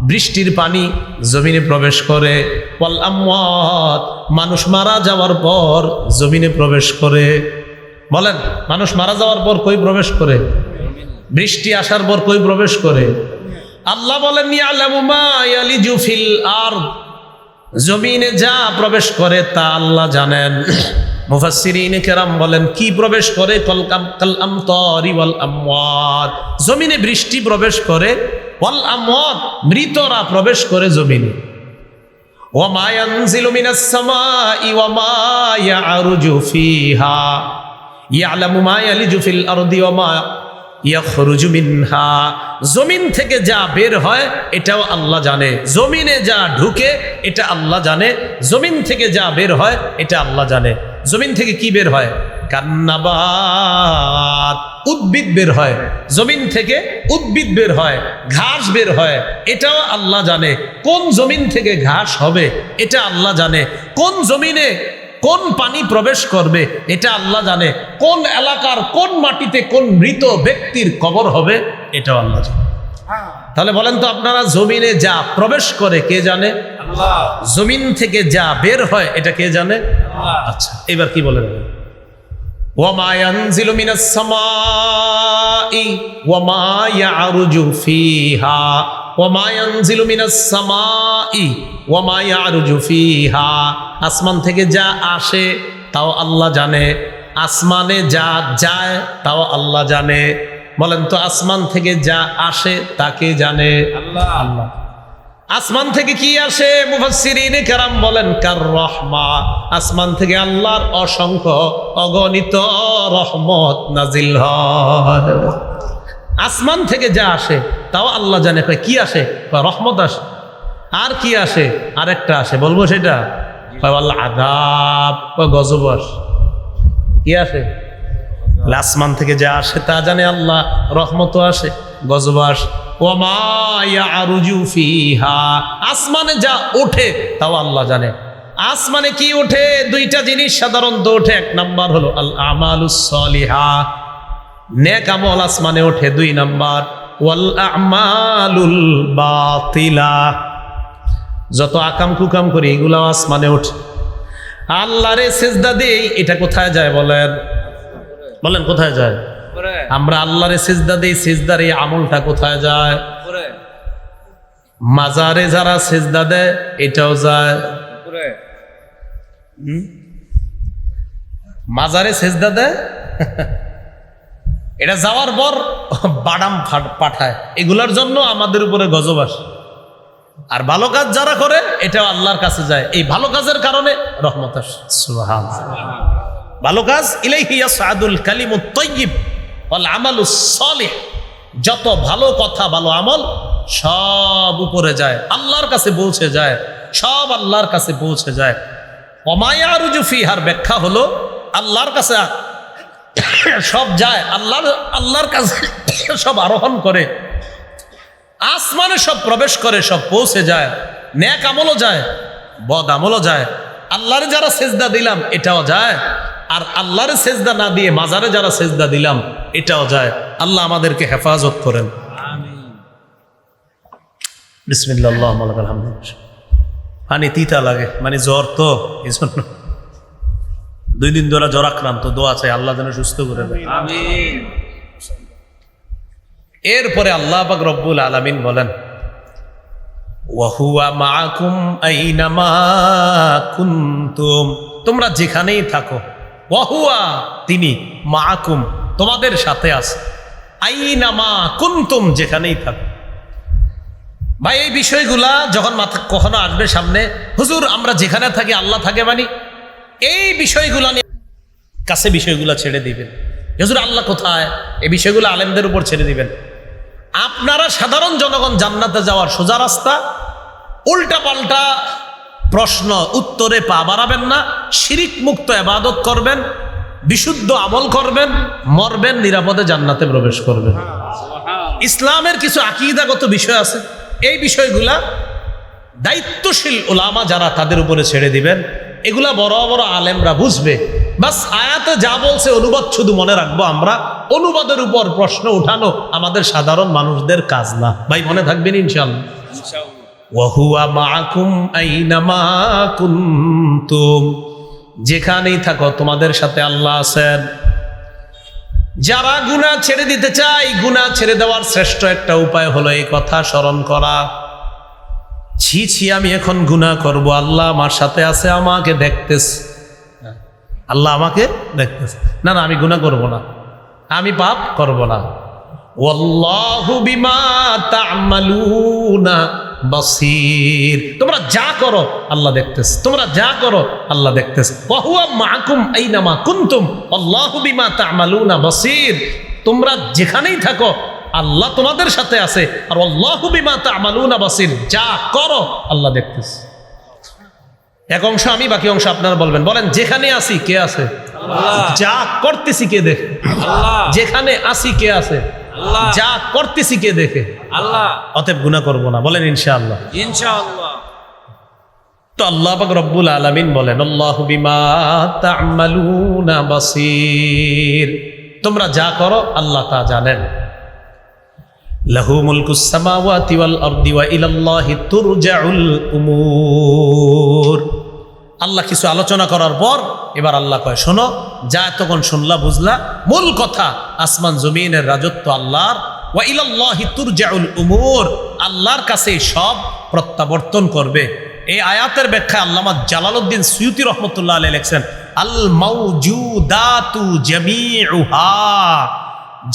Speaker 1: বৃষ্টির পানি জমিনে প্রবেশ করে। ওয়াল আমওয়াত, মানুষ মারা যাওয়ার পর জমিনে প্রবেশ করে। বলেন মানুষ মারা যাওয়ার পর কই প্রবেশ করে? বৃষ্টি আসার পর কই প্রবেশ করে? আল্লাহ বলেন ইয়ালামু মা ইয়ালিজু ফিল আরদ, জমিনে যা প্রবেশ করে তা আল্লাহ জানেন। মুফাসসিরিন কেরাম বলেন কি প্রবেশ করে? কাল আমতারি ওয়াল আমওয়াত, জমিনে বৃষ্টি প্রবেশ করে। ওয়াল আমওয়াত, মৃতরা প্রবেশ করে জমিনে। ওয়া মা ইয়ানজিলু মিনাস সামাই ওয়া মা ইয়ারুজু ফিহা, ইয়ালামু মা ইয়ালিজু ফিল আরদি ওয়া মা ইয়াখরুজু মিনহা, জমিন থেকে যা বের হয় এটাও আল্লাহ জানে। জমিনে যা ঢুকে এটা আল্লাহ জানে, জমিন থেকে যা বের হয় এটা আল্লাহ জানে। জমিন থেকে কি বের হয়? কান্নাবাত, উদ্ভিদ বের হয়। জমিন থেকে উদ্ভিদ বের হয়, ঘাস বের হয়, এটাও আল্লাহ জানে। কোন জমিন থেকে ঘাস হবে এটা আল্লাহ জানে। কোন জমিনে কোন পানি প্রবেশ করবে এটা আল্লাহ জানে। কোন এলাকার কোন মাটিতে কোন মৃত ব্যক্তির কবর হবে এটাও আল্লাহ জানে। তাহলে বলেন তো আপনারা জমিনে যা প্রবেশ করে কে জানে?
Speaker 2: আল্লাহ।
Speaker 1: জমিন থেকে যা বের হয় এটা কে জানে?
Speaker 2: আল্লাহ।
Speaker 1: আচ্ছা এবার কি বলেন? ওয়া মা ইয়ানজিলু মিনাস সামাই ওয়া মা ইয়ারুজু ফিহা ওয়া মা ইয়ানজিলু মিনাস সামাই ওয়া মা ইয়ারুজু ফিহা, আসমান থেকে যা আসে তাও আল্লাহ জানে, আসমানে যা যায় তাও আল্লাহ জানে। বলেন তো আসমান থেকে যা আসে তাকে জানে?
Speaker 2: আল্লাহ।
Speaker 1: আল্লাহ। আসমান থেকে কি আসে? মুফাসসিরিন কেরাম বলেন কার রহমা, আসমান থেকে আল্লাহর অসংখ্য অগণিত রহমত নাজিল হয়। আসমান থেকে যা আসে তাও আল্লাহ জানে। কি আসে? রহমত আসে। আর কি আসে? আরেকটা আসে, বলবো সেটা? আল্লাহ আযাব, গজব আসে। কি আসে? আসমান থেকে যা আসে তা জানে আল্লাহ, রহমত আসে, গজব আসে। ওয়া মা ইয়ারুজু ফিহা, আসমানে যা ওঠে তাও আল্লাহ জানে। আসমানে কি ওঠে? দুইটা জিনিস সাধারণত ওঠে। এক নাম্বার হলো আল আমালুস সলিহা, নেক আমল আসমানে ওঠে। দুই নাম্বার ওয়াল আমালুল বাতিলা, যত আকাম কুকাম করি এগুলাও আসমানে ওঠে। আল্লাহরে সেজদা দেই, এটা কোথায় যায় বলেন? বলেন কোথায় যায়?
Speaker 2: উপরে
Speaker 1: আমরা আল্লাহরে সিজদা দেই, সিজদার এই আমলটা কোথায় যায়?
Speaker 2: উপরে
Speaker 1: মাজারে যারা সিজদা দেয় এটাও যায়।
Speaker 2: উপরে
Speaker 1: মাজারে সিজদা দেয় এটা যাওয়ার পর বাদাম পাঠায়, এগুলার জন্য আমাদের উপরে গজব আসে। আর ভালো কাজ যারা করে এটাও আল্লাহর কাছে যায়, এই ভালো কাজের কারণে রহমত আসে। সুবহানাল্লাহ। ভালো কাজ ইলাইহি ইয়াসআদুল কালিমুত তাইয়্যিব ওয়াল আমালুস সালিহ, যত ভালো কথা ভালো আমল সব উপরে যায়, আল্লাহর কাছে পৌঁছে যায়, সব আল্লাহর কাছে পৌঁছে যায়। ওমা ইয়ারুজু ফিহার ব্যাখ্যা হলো আল্লাহর কাছে সব যায়, আল্লাহর কাছে সব আরোহণ করে, আসমানে সব প্রবেশ করে, সব পৌঁছে যায়। নেক আমলও যায়, বদ আমলও যায়। আল্লাহরে যারা সেজদা দিলাম এটাও যায়, আর আল্লাহরে সেজদা না দিয়ে মাজারে যারা সেজদা দিলাম এটাও যায়। আল্লাহ আমাদেরকে হেফাজত করেন।
Speaker 2: আমিন।
Speaker 1: বিসমিল্লাহ আল্লাহুম্মা লাকাল হামদু। পানি তিতা লাগে, মানে জ্বর তো এই জন্য 2 দিন ধরে জ্বর আক্রান্ত, দোয়া চাই আল্লাহ যেন সুস্থ করে দেয়।
Speaker 2: আমিন।
Speaker 1: এরপরে আল্লাহ পাক রব্বুল আলামিন বলেন ওয়াহুয়া মাআকুম আইনামা কুনতুম, তোমরা যেখানেই থাকো, ওয়াহুয়া তিনি, মাআকুম তোমাদের সাথে আছে, আইনামা কুনতুম যেখানেই থাকো। ভাই এই বিষয়গুলা যখন মাথা কখনো আসবে সামনে, হুজুর আমরা যেখানে থাকি আল্লাহ থাকে মানি, এই বিষয়গুলা নিয়ে কাছে বিষয়গুলা ছেড়ে দিবেন। হুজুর আল্লাহ কোথায়, এই বিষয়গুলো আলেমদের উপর ছেড়ে দিবেন। আপনারা সাধারণ জনগণ জান্নাতে যাওয়ার সোজা রাস্তা, উল্টা পাল্টা প্রশ্ন উত্তরে পা বাড়াবেন না, শিরিক মুক্ত ইবাদত করবেন, বিশুদ্ধ আমল করবেন, মরবেন নিরাপদে জান্নাতে প্রবেশ করবেন। ইসলামের কিছু আকীদাগত বিষয় আছে, এই বিষয়গুলা দায়িত্বশীল উলামা যারা তাদের উপরে ছেড়ে দিবেন, এগুলা বড় বড় আলেমরা বুঝবে। বাস আয়াতে যা বলছে অনুবাদ শুধু মনে রাখবো আমরা, অনুবাদের উপর প্রশ্ন উঠানো আমাদের সাধারণ মানুষদের কাজ না। ভাই মনে থাকবেন ইনশাআল্লাহ।
Speaker 2: ইনশাআল্লাহ।
Speaker 1: ওয়াহুয়া মাআকুম আইনামা কুনতুম, যেখানেই থাকো তোমাদের সাথে আল্লাহ আছেন। যারা গুনাহ ছেড়ে দিতে চায়, গুনাহ ছেড়ে দেওয়ার শ্রেষ্ঠ একটা উপায় হলো এই কথা স্মরণ করা, ছি ছি আমি এখন গুনাহ করব, আল্লাহ আমার সাথে আছে, আমাকে দেখতেছে, আল্লাহ আমাকে দেখতেছে, না না আমি গুনাহ করব না, আমি পাপ করব না। ওয়াল্লাহু বিমা তা'মালুনা বাসীর, তোমরা যা করো আল্লাহ দেখতেছে, তোমরা যা করো আল্লাহ দেখতেছে। ওয়া হুয়া মাআকুম আইনামা কুনতুম আল্লাহু বিমা তা'মালুনা বাসীর, তোমরা যেখানেই থাকো আল্লাহ তোমাদের সাথে আছে, আর আল্লাহু বিমা তা'মালুনা বাসীর, যা করো আল্লাহ দেখতেছে। এক অংশ আমি, বাকি অংশ আপনারা বলবেন। বলেন যেখানে আসি কে আছে?
Speaker 2: আল্লাহ।
Speaker 1: যা করতেছি কে দেখে?
Speaker 2: আল্লাহ।
Speaker 1: যেখানে আসি কে আছে?
Speaker 2: আল্লাহ।
Speaker 1: যা করতেছি কে দেখে?
Speaker 2: আল্লাহ।
Speaker 1: অতএব গুনাহ করব না, বলেন ইনশাআল্লাহ।
Speaker 2: ইনশাআল্লাহ।
Speaker 1: তো আল্লাহ পাক রব্বুল আলামিন বলেন আল্লাহু বিমা তা'মালুনা বাসীর, তোমরা যা করো আল্লাহ তা জানেন। লাহু মুলকুস সামাওয়াতি ওয়াল আরদি ওয়া ইলাল্লাহি তুরজাউল উমুর। আল্লাহ কিছু আলোচনা করার পর এবার আল্লাহ কয় শোনো, যা এতক্ষণ শুনলা বুঝলা, মূল কথা আসমান জমিনের রাজত্ব আল্লাহর, ওয়া ইলাল্লাহি তুরজাউল উমুর, আল্লাহর কাছে সব প্রত্যাবর্তন করবে। এই আয়াতের ব্যাখ্যা আল্লামা জালালউদ্দিন সুয়ুতি রহমতুল্লাহ আলাইহি লিখছেন আল মাওজুদাতু জামিউহা,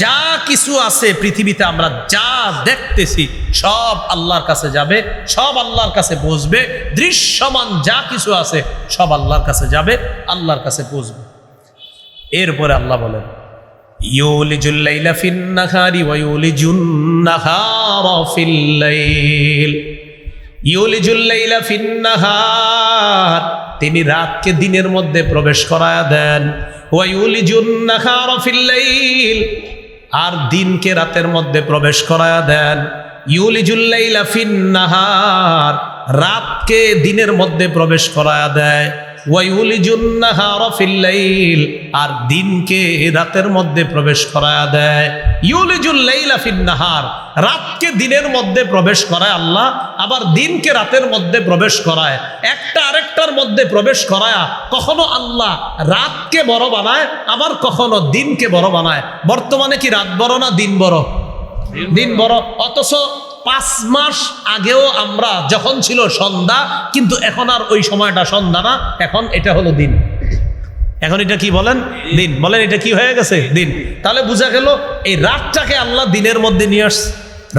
Speaker 1: যা কিছু আছে পৃথিবীতে আমরা যা দেখতেছি সব আল্লাহর কাছে যাবে, সব আল্লাহর কাছে পৌঁছবে। দৃশ্যমান যা কিছু আছে সব আল্লাহর কাছে যাবে, আল্লাহর কাছে পৌঁছবে। এরপরে আল্লাহ বলেন ইউলিজুল লাইলা ফিন নাহারি ওয়া ইউলিজুন নাহারা ফিল লাইল, ইউলিজুল লাইলা ফিন নাহার, তিনি রাতকে দিনের মধ্যে প্রবেশ করায়া দেন, ওয়া ইউলিজুন নাহারা ফিল লাইল, আর দিনকে রাতের মধ্যে প্রবেশ করায়া দেন। ইউলিজুল লাইলা ফিন নাহার, রাতকে দিনের মধ্যে প্রবেশ করায়া দেয়, ওয়ায়ুলিজুন নাহারা ফিল লাইল, আর দিনকে রাতের মধ্যে প্রবেশ করায়া দেয়। ইউলিজুল লাইলা ফিন নাহার, রাতকে দিনের মধ্যে প্রবেশ করায় আল্লাহ, আবার দিনকে রাতের মধ্যে প্রবেশ করায়। একটা আরেকটার মধ্যে প্রবেশ করায়া কখনো আল্লাহ রাতকে বড় বানায়, আবার কখনো দিনকে বড় বানায়। বর্তমানে কি রাত বড় না দিন বড়? দিন বড়। অথচ 5 মাস আগেও আমরা যখন ছিল সন্ধ্যা, কিন্তু এখন আর ওই সময়টা সন্ধ্যা না, এখন এটা হলো দিন। এখন এটা কি বলেন? দিন। বলেন এটা কি হয়ে গেছে? দিন। তাহলে বোঝা গেল এই রাতটাকে আল্লাহ দিনের মধ্যে নিয়ে আসছে,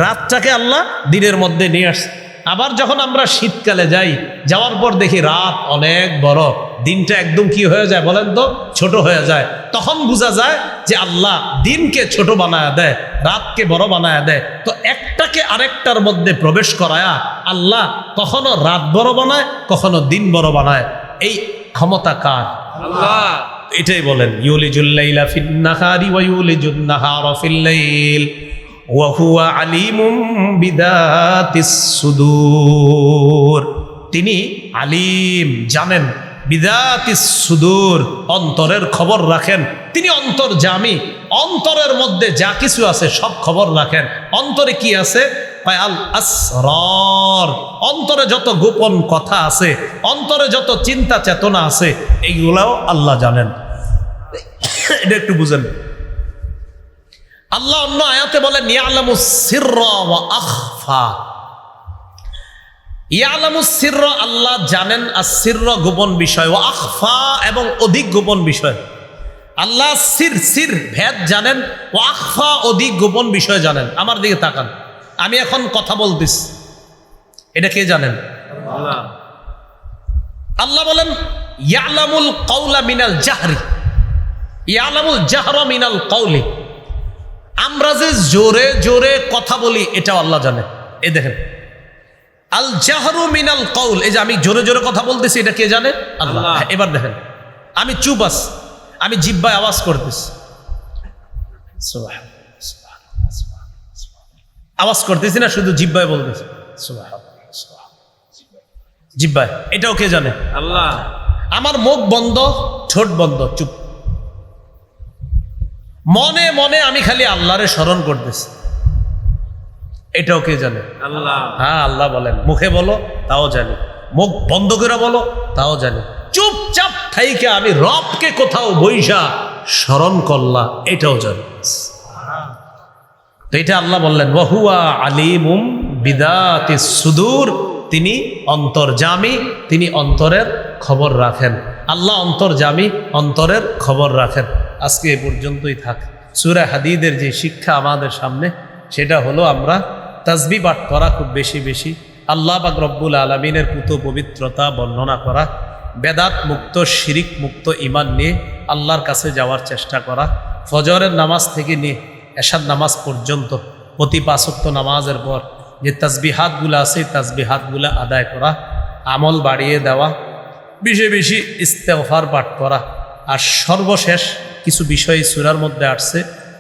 Speaker 1: রাতটাকে আল্লাহ দিনের মধ্যে নিয়ে আসছে। আবার যখন আমরা শীতকালে যাই, যাওয়ার পর দেখি রাত অনেক বড়, দিনটা একদম কি হয়ে যায় বলেন তো? ছোট হয়ে যায়। তখন বোঝা যায় যে আল্লাহ দিনকে ছোট বানায় দেয়, রাতকে বড় বানায় দেয়। তো একটাকে আরেকটার মধ্যে প্রবেশ করায়া আল্লাহ কখনো রাত বড় বানায়, কখনো দিন বড় বানায়। এই ক্ষমতা কার?
Speaker 2: আল্লাহ।
Speaker 1: এটাই বলেন ইউলিজুল লাইলা ফিন নাহারি ওয়া ইউলিজুন নাহারা ফিল লাইল ওয়া হুয়া আলিমুম বিদাতিস সুদূর। তিনি আলিম, জানেন, বিদাতিস সুদূর, অন্তরের খবর রাখেন। তিনি অন্তর্যামী, অন্তরের মধ্যে যা কিছু আছে সব খবর রাখেন। অন্তরে কি আছে? আল আসরার, অন্তরে যত গোপন কথা আছে, অন্তরে যত চিন্তা চেতনা আছে, এইগুলাও আল্লাহ জানেন। এটা একটু বুঝেন। আল্লাহ অন্য আয়াতে বলেন ইয়ালামুস সিররা ওয়া আখফা। ইয়ালামুস সিররা, আল্লাহ জানেন আস-সিররা, গোপন বিষয়, ওয়া আখফা, এবং অধিক গোপন বিষয়। আল্লাহ সির ভেদ জানেন, ওয়া আখফা, অধিক গোপন বিষয় জানেন। আমার দিকে তাকান, আমি এখন কথা বলতেছি, এটা কে জানেন?
Speaker 2: আল্লাহ।
Speaker 1: আল্লাহ বলেন ইয়ালামুল কাওলা মিনাল জাহরি, ইয়ালামুল জাহরা মিনাল কাওলি। আমরা যে জোরে জোরে কথা বলি এটাও আল্লাহ জানে। এই দেখেন আল জাহরু মিনাল কাউল, এই যে আমি জোরে জোরে কথা বলতেছি এটা কে জানে? আল্লাহ। এবার দেখেন আমি চুপ আছি, আমি জিহ্বায় আওয়াজ করতেছি, আওয়াজ করতেছি না, শুধু জিহ্বায় বলতেছি জিহ্বায়, এটাও কে জানে?
Speaker 2: আল্লাহ।
Speaker 1: আমার মুখ বন্ধ, ঠোঁট বন্ধ, চুপ, মনে মনে আমি খালি আল্লাহরে স্মরণ করতেছি, এটাও কে জানে?
Speaker 2: আল্লাহ।
Speaker 1: হ্যাঁ আল্লাহ বলেন মুখে বলো তাও জানি, মুখ বন্ধ করে বলো তাও জানি, চুপচাপ থাইকে আমি রবকে কোথাও বইসা স্মরণ করলাম এটাও জানি। তো এটা আল্লাহ বললেন ওয়াহুয়া আলিমুম বিদাতিস সুদূর, তিনি অন্তর্যামী, তিনি অন্তরের খবর রাখেন। আল্লাহ অন্তর্যামী, অন্তরের খবর রাখেন। আজকে এ পর্যন্তই থাক। সূরা হাদীদের যে শিক্ষা আমাদের সামনে, সেটা হলো আমরা তাসবিহ পাঠ করা খুব বেশি বেশি, আল্লাহ পাক রব্বুল আলামিনের পুত পবিত্রতা বর্ণনা করা, বেদাত মুক্ত শিরিক মুক্ত ঈমান নিয়ে আল্লাহর কাছে যাওয়ার চেষ্টা করা, ফজরের নামাজ থেকে নিয়ে এশার নামাজ পর্যন্ত প্রতি 5 ওয়াক্ত নামাজের পর যে তাসবিহাতগুলো আছে তাসবিহাতগুলো আদায় করা, আমল বাড়িয়ে দেওয়া, বেশি বেশি ইস্তেগফার পাঠ করা। আর সর্বশেষ কিছু বিষয় সূরার মধ্যে আসছে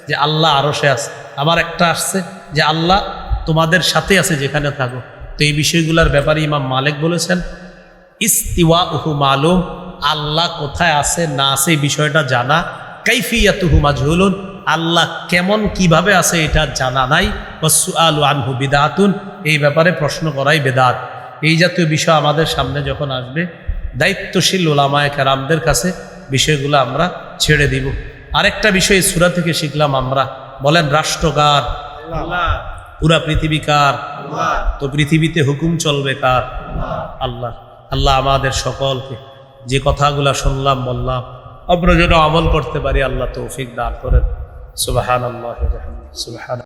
Speaker 1: যে আল্লাহ আরশে আছে, আবার একটা আসছে যে আল্লাহ তোমাদের সাথে আছে যেখানে থাকো। তো এই বিষয়গুলোর ব্যাপারে ইমাম মালিক বলেছেন ইস্তিওয়াউহু মালুম, আল্লাহ কোথায় আছে না আছে এই বিষয়টা জানা, কাইফিয়াতুহু মাজহুলুন, আল্লাহ কেমন কিভাবে আছে এটা জানা নাই, ওয়াসসুআলু আনহু বিদআতুন, এই ব্যাপারে প্রশ্ন করাই বেদাত। এই জাতীয় বিষয় আমাদের সামনে যখন আসবে, দায়িত্বশীল উলামায়ে কেরামদের কাছে বিষয়গুলো আমরা ছেড়ে দিব। আরেকটা বিষয় সূরা থেকে শিখলাম আমরা, বলেন রাষ্ট্র কার?
Speaker 2: আল্লাহ।
Speaker 1: পুরা পৃথিবী কার?
Speaker 2: আল্লাহ।
Speaker 1: তো পৃথিবীতে হুকুম চলবে কার? আল্লাহ। আল্লাহ আমাদের সকলকে যে কথাগুলা শুনলাম বললাম আমরা যেন আমল করতে পারি, আল্লাহ তৌফিক দান করেন। সুবহানাল্লাহি ওয়া বিহামদিহি, সুবহান